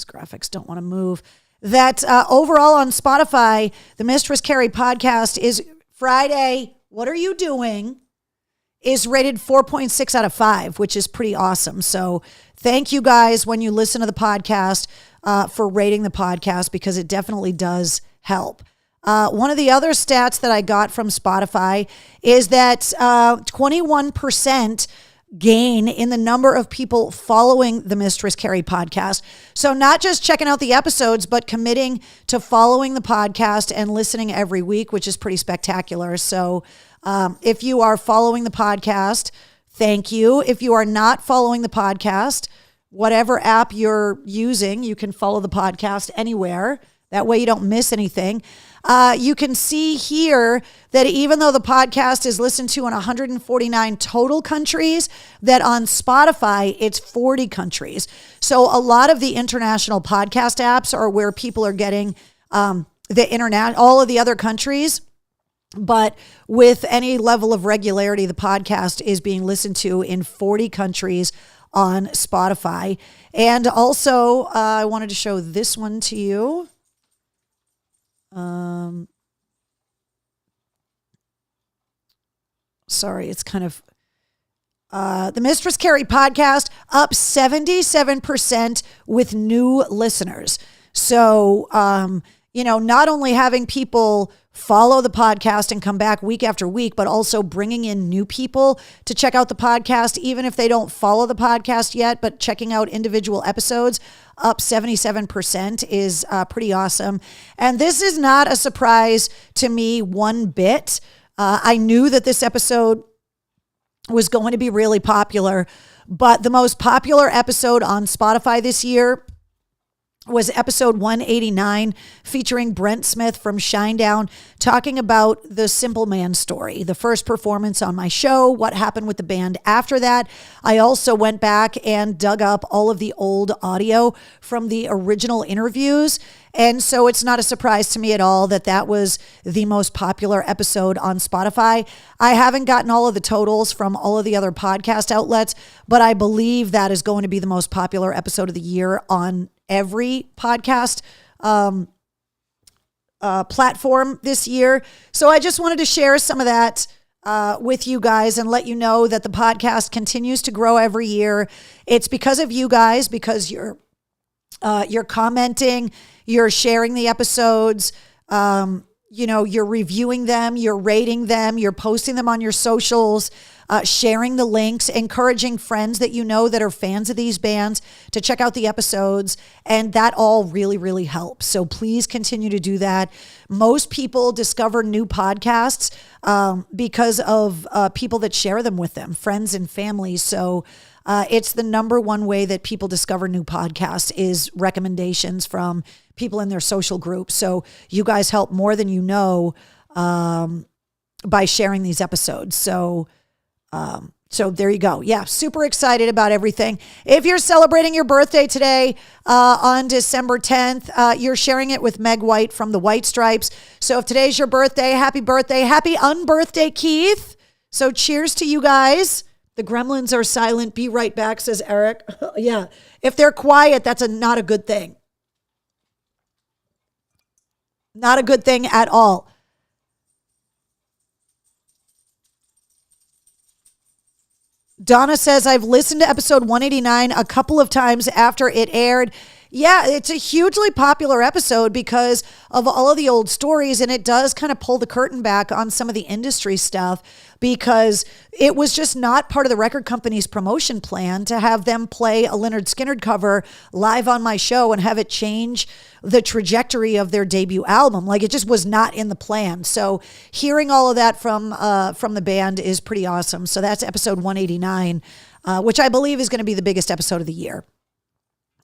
graphics don't want to move. That overall on Spotify, the Mistress Carrie podcast is Friday. What are you doing? Is rated 4.6 out of 5, which is pretty awesome. So thank you guys when you listen to the podcast for rating the podcast because it definitely does help. One of the other stats that I got from Spotify is that 21% gain in the number of people following the Mistress Carrie podcast. So not just checking out the episodes, but committing to following the podcast and listening every week, which is pretty spectacular. So if you are following the podcast, thank you. If you are not following the podcast, whatever app you're using, you can follow the podcast anywhere. That way you don't miss anything. You can see here that even though the podcast is listened to in 149 total countries, that on Spotify, it's 40 countries. So a lot of the international podcast apps are where people are getting the internet, all of the other countries But with any level of regularity, the podcast is being listened to in 40 countries on Spotify. And also, I wanted to show this one to you. Sorry, it's kind of the Mistress Carrie podcast up 77% with new listeners. So, not only having people follow the podcast and come back week after week, but also bringing in new people to check out the podcast, even if they don't follow the podcast yet, but checking out individual episodes up 77% is pretty awesome. And this is not a surprise to me one bit. I knew that this episode was going to be really popular, but the most popular episode on Spotify this year was episode 189, featuring Brent Smith from Shinedown, talking about the Simple Man story, the first performance on my show, what happened with the band after that. I also went back and dug up all of the old audio from the original interviews. And so it's not a surprise to me at all that that was the most popular episode on Spotify. I haven't gotten all of the totals from all of the other podcast outlets, but I believe that is going to be the most popular episode of the year on every podcast platform this year. So I just wanted to share some of that with you guys and let you know that the podcast continues to grow every year. It's because of you guys, because you're commenting, you're sharing the episodes, you're reviewing them, you're rating them, you're posting them on your socials, sharing the links, encouraging friends that you know that are fans of these bands to check out the episodes. And that all really, really helps. So please continue to do that. Most people discover new podcasts because of people that share them with them, friends and family. So it's the number one way that people discover new podcasts is recommendations from people in their social groups. So you guys help more than you know by sharing these episodes. So there you go. Yeah, super excited about everything. If you're celebrating your birthday today on December 10th, you're sharing it with Meg White from the White Stripes. So if today's your birthday, happy unbirthday, Keith. So cheers to you guys. The gremlins are silent. Be right back, says Eric. Yeah. If they're quiet, that's not a good thing. Not a good thing at all. Donna says, I've listened to episode 189 a couple of times after it aired. Yeah, it's a hugely popular episode because of all of the old stories, and it does kind of pull the curtain back on some of the industry stuff because it was just not part of the record company's promotion plan to have them play a Lynyrd Skynyrd cover live on my show and have it change the trajectory of their debut album. Like, it just was not in the plan. So hearing all of that from the band is pretty awesome. So that's episode 189, which I believe is going to be the biggest episode of the year.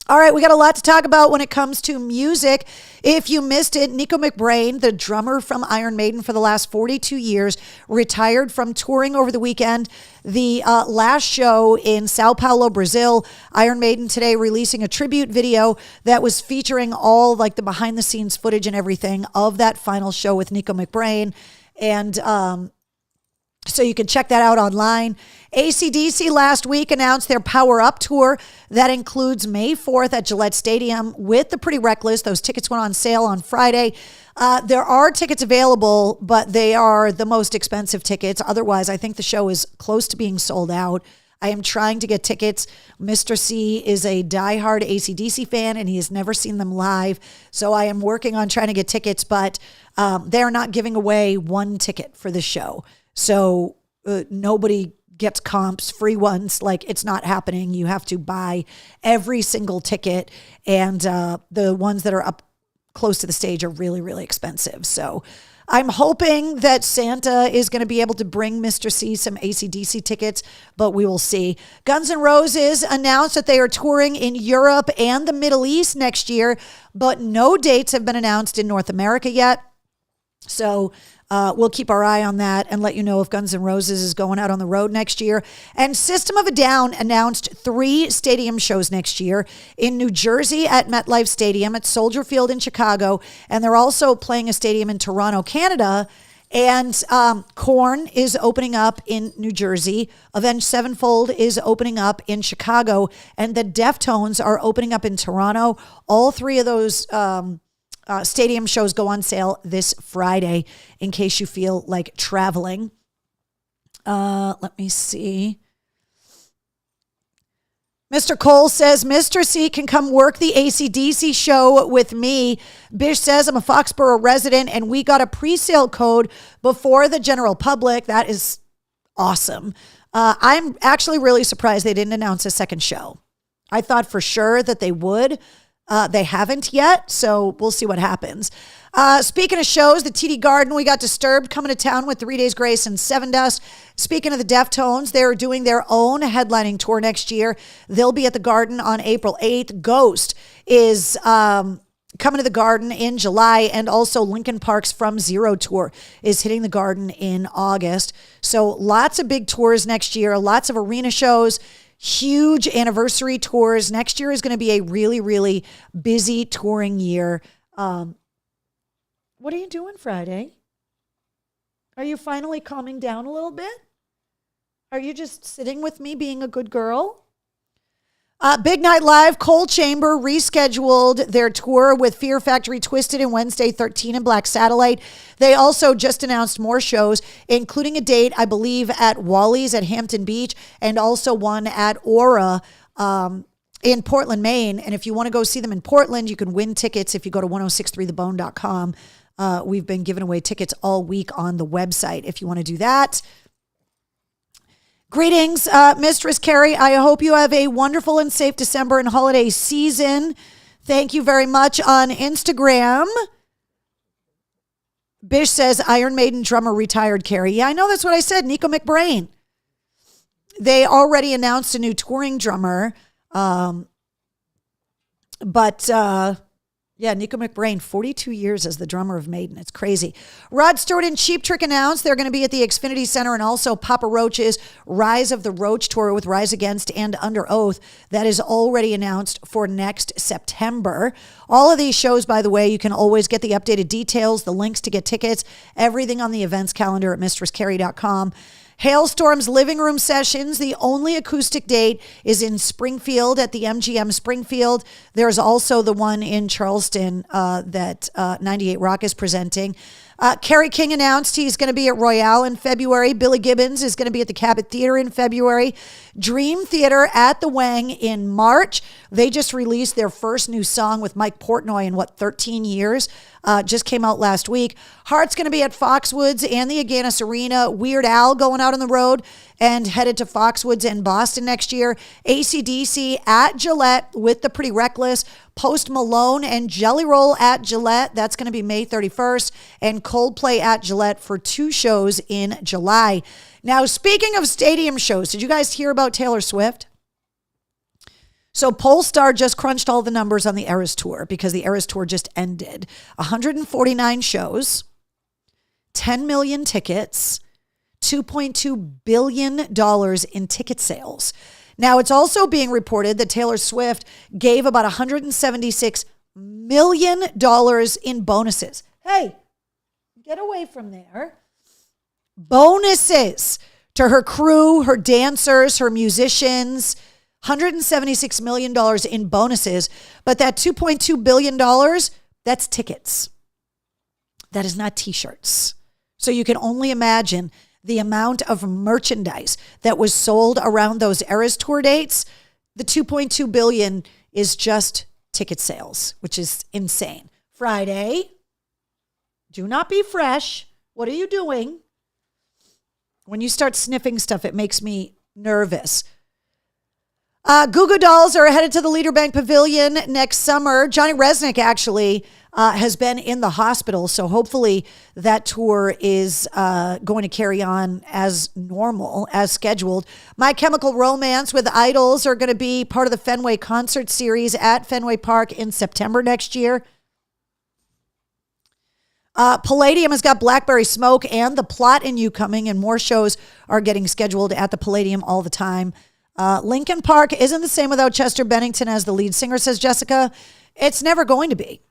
All right, we got a lot to talk about when it comes to music. If you missed it, Nicko McBrain, the drummer from Iron Maiden for the last 42 years, retired from touring over the weekend. The last show in Sao Paulo, Brazil, Iron Maiden today releasing a tribute video that was featuring all like the behind the scenes footage and everything of that final show with Nicko McBrain. And so you can check that out online. AC/DC last week announced their Power Up tour. That includes May 4th at Gillette Stadium with the Pretty Reckless. Those tickets went on sale on Friday. There are tickets available, but they are the most expensive tickets. Otherwise, I think the show is close to being sold out. I am trying to get tickets. Mr. C is a diehard AC/DC fan, and he has never seen them live. So I am working on trying to get tickets, but they're not giving away one ticket for the show. So nobody gets comps, free ones. Like, it's not happening. You have to buy every single ticket. And the ones that are up close to the stage are really, really expensive. So I'm hoping that Santa is going to be able to bring Mr. C some AC/DC tickets, but we will see. Guns N' Roses announced that they are touring in Europe and the Middle East next year, but no dates have been announced in North America yet. So we'll keep our eye on that and let you know if Guns N' Roses is going out on the road next year. And System of a Down announced 3 stadium shows next year in New Jersey at MetLife Stadium, at Soldier Field in Chicago, and they're also playing a stadium in Toronto, Canada. And Korn is opening up in New Jersey. Avenged Sevenfold is opening up in Chicago. And the Deftones are opening up in Toronto. All three of those stadium shows go on sale this Friday in case you feel like traveling. Let me see. Mr. Cole says, Mr. C can come work the AC/DC show with me. Bish says, I'm a Foxborough resident and we got a pre-sale code before the general public. That is awesome. I'm actually really surprised they didn't announce a second show. I thought for sure that they would. They haven't yet, so we'll see what happens. Speaking of shows, the TD Garden, we got Disturbed coming to town with 3 Days Grace and Seven Dust. Speaking of the Deftones, they're doing their own headlining tour next year. They'll be at the Garden on April 8th. Ghost is coming to the Garden in July, and also Linkin Park's From Zero tour is hitting the Garden in August. So lots of big tours next year, lots of arena shows, huge anniversary tours. Next year is going to be a really, really busy touring year. What are you doing Friday? Are you finally calming down a little bit? Are you just sitting with me being a good girl? Big Night Live, Coal Chamber rescheduled their tour with Fear Factory, Twisted, and Wednesday 13 and Black Satellite. They also just announced more shows, including a date, I believe, at Wally's at Hampton Beach and also one at Aura in Portland, Maine. And if you want to go see them in Portland, you can win tickets if you go to 1063thebone.com. We've been giving away tickets all week on the website if you want to do that. Greetings, Mistress Carrie. I hope you have a wonderful and safe December and holiday season. Thank you very much on Instagram. Bish says Iron Maiden drummer retired, Carrie. Yeah, I know, that's what I said. Nico McBrain. They already announced a new touring drummer. Yeah, Nico McBrain, 42 years as the drummer of Maiden. It's crazy. Rod Stewart and Cheap Trick announced they're going to be at the Xfinity Center, and also Papa Roach's Rise of the Roach tour with Rise Against and Under Oath. That is already announced for next September. All of these shows, by the way, you can always get the updated details, the links to get tickets, everything on the events calendar at mistresscarrie.com. Hailstorm's Living Room Sessions, the only acoustic date is in Springfield at the MGM Springfield. There's also the one in Charleston that 98 Rock is presenting. Kerry King announced he's going to be at Royale in February. Billy Gibbons is going to be at the Cabot Theater in February. Dream Theater at the Wang in March. They just released their first new song with Mike Portnoy in 13 years. Just came out last week. Heart's going to be at Foxwoods and the Agganis Arena. Weird Al going out on the road and headed to Foxwoods and Boston next year. AC/DC at Gillette with the Pretty Reckless. Post Malone and Jelly Roll at Gillette. That's going to be May 31st. And Coldplay at Gillette for 2 shows in July. Now, speaking of stadium shows, did you guys hear about Taylor Swift? So Polestar just crunched all the numbers on the Eras Tour because the Eras Tour just ended. 149 shows, 10 million tickets, $2.2 billion in ticket sales. Now, it's also being reported that Taylor Swift gave about $176 million in bonuses. Hey, get away from there. Bonuses to her crew, her dancers, her musicians. $176 million in bonuses. But that $2.2 billion, that's tickets. That is not t-shirts. So you can only imagine the amount of merchandise that was sold around those Eras Tour dates. The $2.2 billion is just ticket sales, which is insane. Friday, do not be fresh. What are you doing? When you start sniffing stuff, it makes me nervous. Goo Goo Dolls are headed to the Leader Bank Pavilion next summer. Johnny Resnick actually has been in the hospital, so hopefully that tour is going to carry on as normal, as scheduled. My Chemical Romance with Idols are going to be part of the Fenway Concert Series at Fenway Park in September next year. Palladium has got Blackberry Smoke and The Plot in You coming, and more shows are getting scheduled at the Palladium all the time. Linkin Park isn't the same without Chester Bennington as the lead singer, says Jessica. It's never going to be.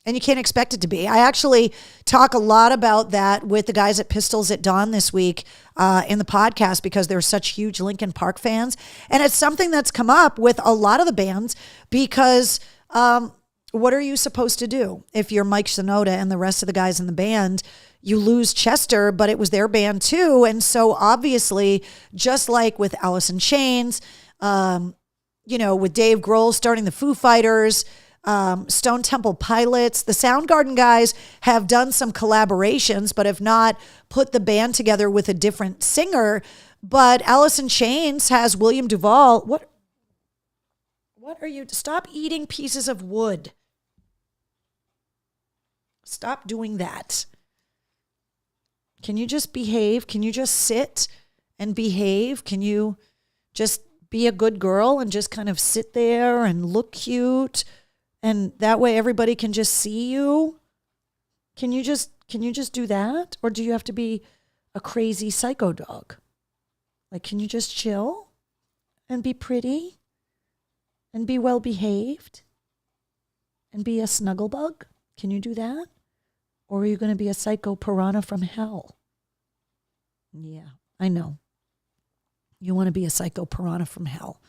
And you can't expect it to be. I actually talk a lot about that with the guys at Pistols at Dawn this week in the podcast because they're such huge Linkin Park fans. And it's something that's come up with a lot of the bands because what are you supposed to do if you're Mike Shinoda and the rest of the guys in the band? You lose Chester, but it was their band too. And so obviously, just like with Alice in Chains, with Dave Grohl starting the Foo Fighters, Stone Temple Pilots, the Soundgarden guys have done some collaborations, but have not put the band together with a different singer. But Alice in Chains has William Duvall. What are you? Stop eating pieces of wood. Stop doing that. Can you just behave? Can you just sit and behave? Can you just be a good girl and just kind of sit there and look cute? And that way everybody can just see you? Can you just do that? Or do you have to be a crazy psycho dog? Like, can you just chill and be pretty and be well behaved and be a snugglebug? Can you do that? Or are you going to be a psycho piranha from hell? Yeah, I know. You want to be a psycho piranha from hell.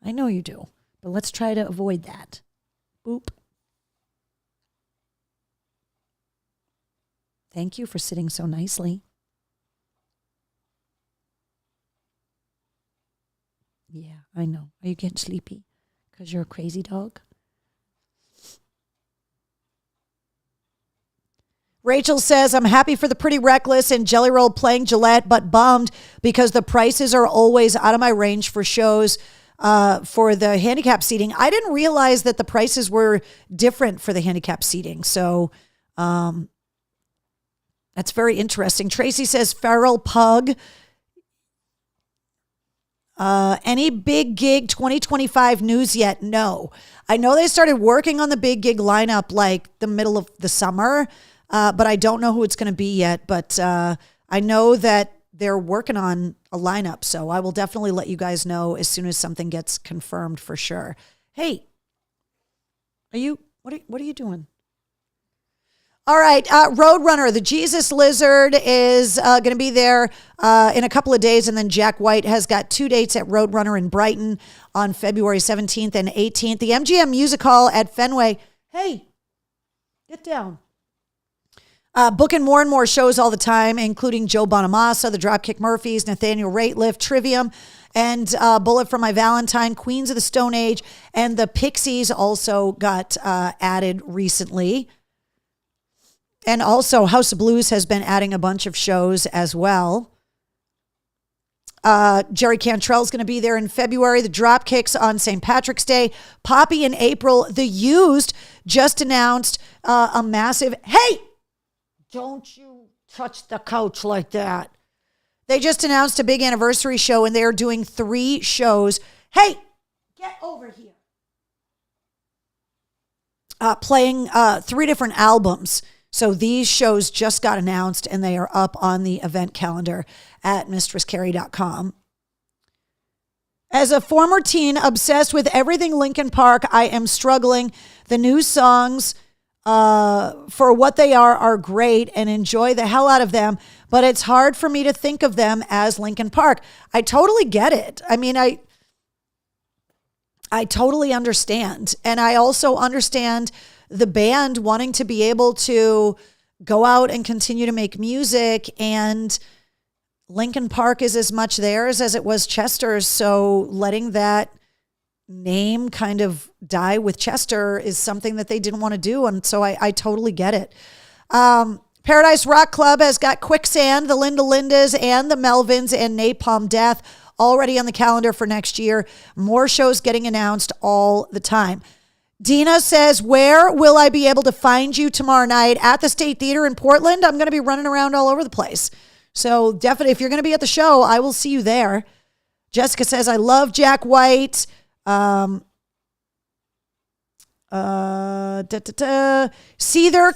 I know you do. But let's try to avoid that. Boop. Thank you for sitting so nicely. Yeah, I know. Are you getting sleepy because you're a crazy dog? Rachel says, I'm happy for the Pretty Reckless and Jelly Roll playing Gillette, but bummed because the prices are always out of my range for shows for the handicap seating. I didn't realize that the prices were different for the handicap seating. So that's very interesting. Tracy says, Feral Pug. Any big gig 2025 news yet? No. I know they started working on the big gig lineup like the middle of the summer, but I don't know who it's going to be yet. But I know that they're working on a lineup, so I will definitely let you guys know as soon as something gets confirmed for sure. Hey, what are you doing? All right, Roadrunner, the Jesus Lizard is going to be there in a couple of days, and then Jack White has got 2 dates at Roadrunner in Brighton on February 17th and 18th. The MGM Music Hall at Fenway. Hey, get down. Booking more and more shows all the time, including Joe Bonamassa, the Dropkick Murphys, Nathaniel Rateliff, Trivium, and Bullet for My Valentine, Queens of the Stone Age, and the Pixies also got added recently. And also House of Blues has been adding a bunch of shows as well. Jerry Cantrell's going to be there in February. The Dropkicks on St. Patrick's Day. Poppy in April. The Used just announced a massive... Hey! Don't you touch the couch like that. They just announced a big anniversary show, and they are doing 3 shows. Hey, get over here. Playing 3 different albums. So these shows just got announced, and they are up on the event calendar at mistresscarrie.com. As a former teen obsessed with everything Linkin Park, I am struggling. The new songs... for what they are great and enjoy the hell out of them, but it's hard for me to think of them as Linkin Park. I totally get it. I mean, I totally understand. And I also understand the band wanting to be able to go out and continue to make music, and Linkin Park is as much theirs as it was Chester's. So letting that name kind of die with Chester is something that they didn't want to do. And so I totally get it. Paradise Rock Club has got Quicksand, the Linda Lindas, and the Melvins, and Napalm Death already on the calendar for next year. More shows getting announced all the time. Dina says, where will I be able to find you tomorrow night? At the State Theater in Portland. I'm going to be running around all over the place. So definitely, if you're going to be at the show, I will see you there. Jessica says, I love Jack White. Seether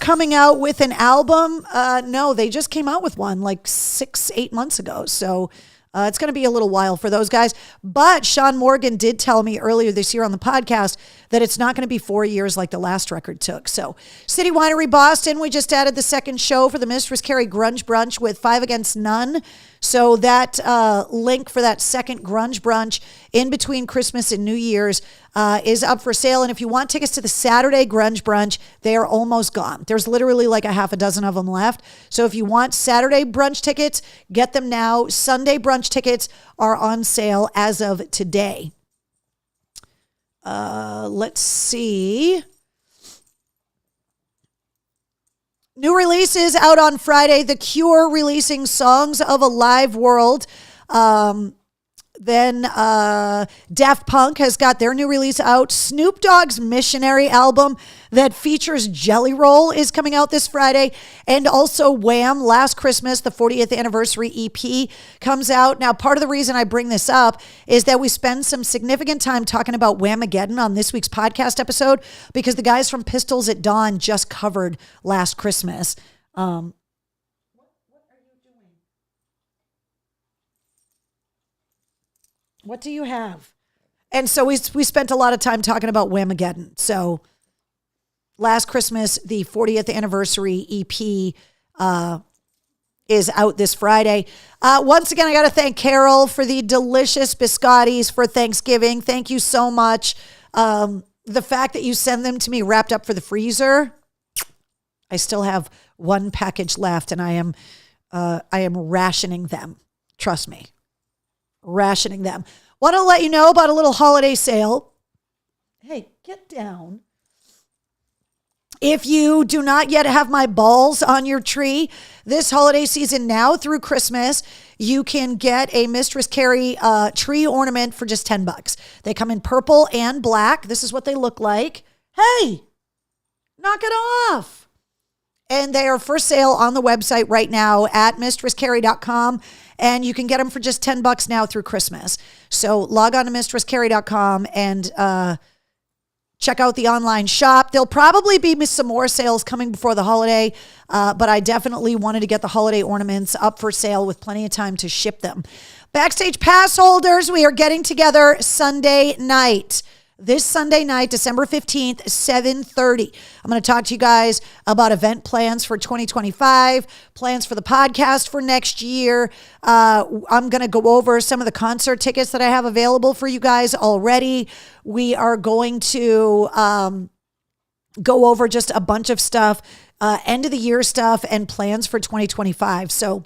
coming out with an album. No, they just came out with one like 6-8 months ago. So It's going to be a little while for those guys. But Sean Morgan did tell me earlier this year on the podcast that it's not going to be 4 years like the last record took. So City Winery Boston, we just added the second show for the Mistress Carrie Grunge Brunch with 5 Against None. So that link for that second Grunge Brunch in between Christmas and New Year's is up for sale. And if you want tickets to the Saturday Grunge Brunch, they are almost gone. There's literally like a half a dozen of them left. So if you want Saturday brunch tickets, get them now. Sunday brunch tickets are on sale as of today. Let's see. New releases out on Friday. The Cure releasing Songs of a Live World. Then Daft Punk has got their new release out. Snoop Dogg's Missionary album that features Jelly Roll is coming out this Friday. And also Wham! Last Christmas, the 40th anniversary EP comes out. Now, part of the reason I bring this up is that we spend some significant time talking about Whamageddon on this week's podcast episode because the guys from Pistols at Dawn just covered Last Christmas. What do you have? And so we spent a lot of time talking about Whamageddon. So Last Christmas, the 40th anniversary EP is out this Friday. Once again, I got to thank Carol for the delicious biscottis for Thanksgiving. Thank you so much. The fact that you send them to me wrapped up for the freezer, I still have one package left and I am rationing them. Trust me. Rationing them. Want to let you know about a little holiday sale. Hey, get down. If you do not yet have my balls on your tree, this holiday season now through Christmas, you can get a Mistress Carrie tree ornament for just $10. They come in purple and black. This is what they look like. Hey, knock it off. And they are for sale on the website right now at mistresscarrie.com. And you can get them for just $10 now through Christmas. So log on to mistresscarrie.com and check out the online shop. There'll probably be some more sales coming before the holiday, but I definitely wanted to get the holiday ornaments up for sale with plenty of time to ship them. Backstage pass holders, we are getting together Sunday night. This Sunday night, December 15th, 7:30. I'm going to talk to you guys about event plans for 2025, plans for the podcast for next year. I'm going to go over some of the concert tickets that I have available for you guys already. We are going to go over just a bunch of stuff, end of the year stuff, and plans for 2025. So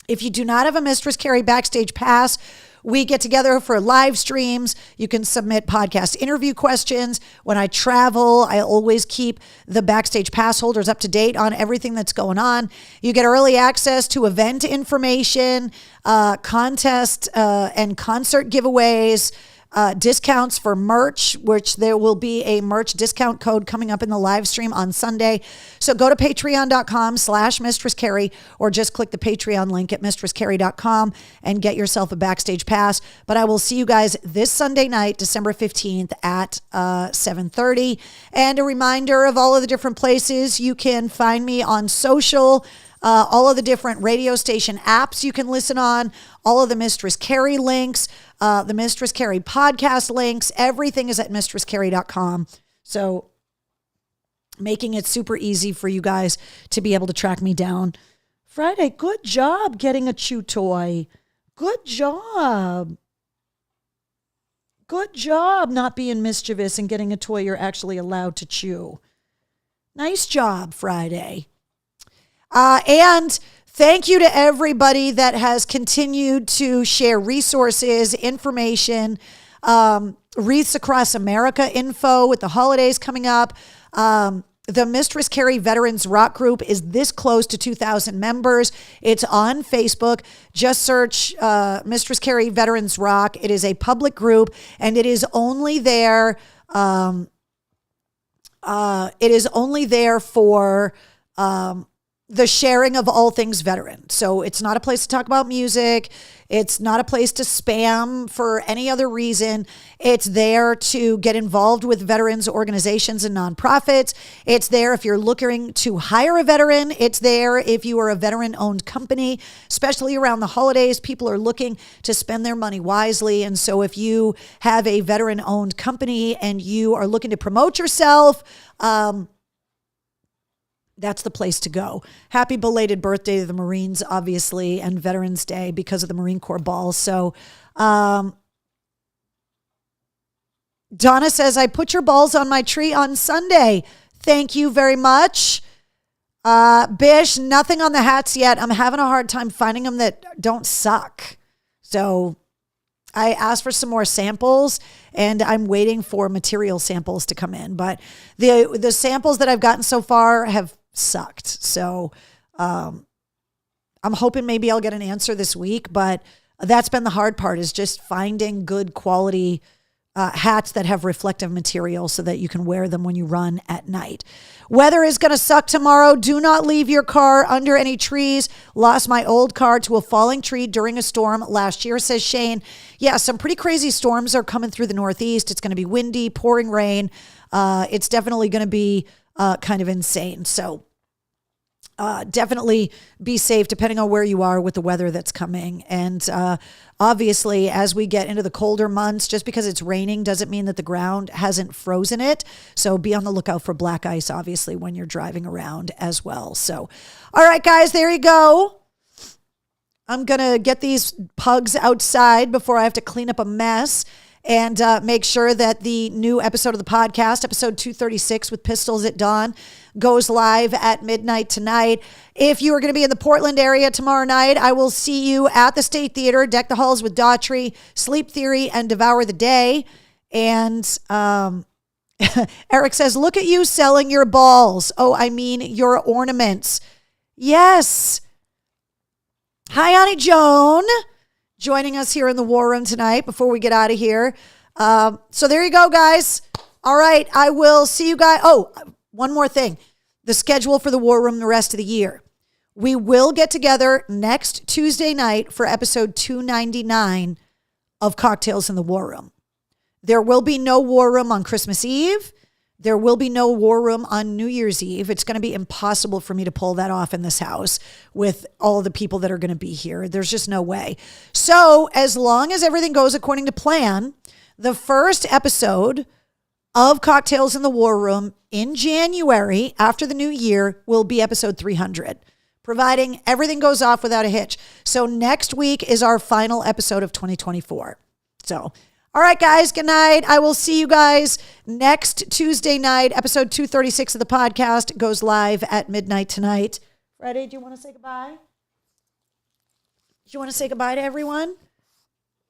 if you do not have a Mistress Carrie Backstage Pass, we get together for live streams. You can submit podcast interview questions. When I travel, I always keep the Backstage Pass holders up to date on everything that's going on. You get early access to event information, contest and concert giveaways, discounts for merch, which there will be a merch discount code coming up in the live stream on Sunday. So go to patreon.com/Mistress Carrie or just click the Patreon link at mistresscarrie.com and get yourself a Backstage Pass. But I will see you guys this Sunday night, December 15th at 7:30. And a reminder of all of the different places you can find me on social, all of the different radio station apps you can listen on, all of the Mistress Carrie links, the Mistress Carrie podcast links, everything is at mistresscarrie.com. So making it super easy for you guys to be able to track me down. Friday, good job getting a chew toy. Good job. Good job not being mischievous and getting a toy you're actually allowed to chew. Nice job, Friday. And thank you to everybody that has continued to share resources, information, Wreaths Across America info with the holidays coming up. The Mistress Carrie Veterans Rock Group is this close to 2,000 members. It's on Facebook. Just search Mistress Carrie Veterans Rock. It is a public group, and it is only there. It is only there for the sharing of all things veteran. So it's not a place to talk about music. It's not a place to spam for any other reason. It's there to get involved with veterans organizations and nonprofits. It's there if you're looking to hire a veteran. It's there if you are a veteran-owned company, especially around the holidays. People are looking to spend their money wisely. And so if you have a veteran-owned company and you are looking to promote yourself, that's the place to go. Happy belated birthday to the Marines, obviously, and Veterans Day because of the Marine Corps ball. So Donna says, I put your balls on my tree on Sunday. Thank you very much. Bish, nothing on the hats yet. I'm having a hard time finding them that don't suck. So I asked for some more samples and I'm waiting for material samples to come in. But the samples that I've gotten so far have sucked. So I'm hoping maybe I'll get an answer this week, but that's been the hard part, is just finding good quality hats that have reflective material so that you can wear them when you run at night. Weather is going to suck tomorrow. Do not leave your car under any trees. Lost my old car to a falling tree during a storm last year, says Shane. Yeah, some pretty crazy storms are coming through the Northeast. It's going to be windy, pouring rain. It's definitely going to be kind of insane. So definitely be safe depending on where you are with the weather that's coming. And obviously, as we get into the colder months, just because it's raining doesn't mean that the ground hasn't frozen it. So be on the lookout for black ice, obviously, when you're driving around as well. So, all right, guys, there you go. I'm going to get these pugs outside before I have to clean up a mess. And make sure that the new episode of the podcast, episode 236 with Pistols at Dawn, goes live at midnight tonight. If you are going to be in the Portland area tomorrow night, I will see you at the State Theater, Deck the Halls with Daughtry, Sleep Theory, and Devour the Day. And Eric says, look at you selling your balls. Oh, I mean your ornaments. Yes. Hi, Annie Joan. Joining us here in the War Room tonight before we get out of here. So there you go, guys. All right, I will see you guys. Oh, one more thing. The schedule for the War Room the rest of the year. We will get together next Tuesday night for episode 299 of Cocktails in the War Room. There will be no War Room on Christmas Eve. There will be no War Room on New Year's Eve. It's going to be impossible for me to pull that off in this house with all the people that are going to be here. There's just no way. So as long as everything goes according to plan, the first episode of Cocktails in the War Room in January after the new year will be episode 300, providing everything goes off without a hitch. So next week is our final episode of 2024. So all right, guys, good night. I will see you guys next Tuesday night. Episode 236 of the podcast goes live at midnight tonight. Freddie, do you want to say goodbye? Do you want to say goodbye to everyone?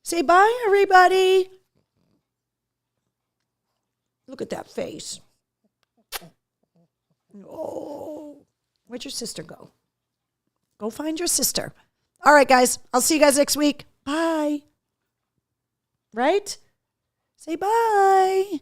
Say bye, everybody. Look at that face. Oh, where'd your sister go? Go find your sister. All right, guys, I'll see you guys next week. Bye. Right? Say bye.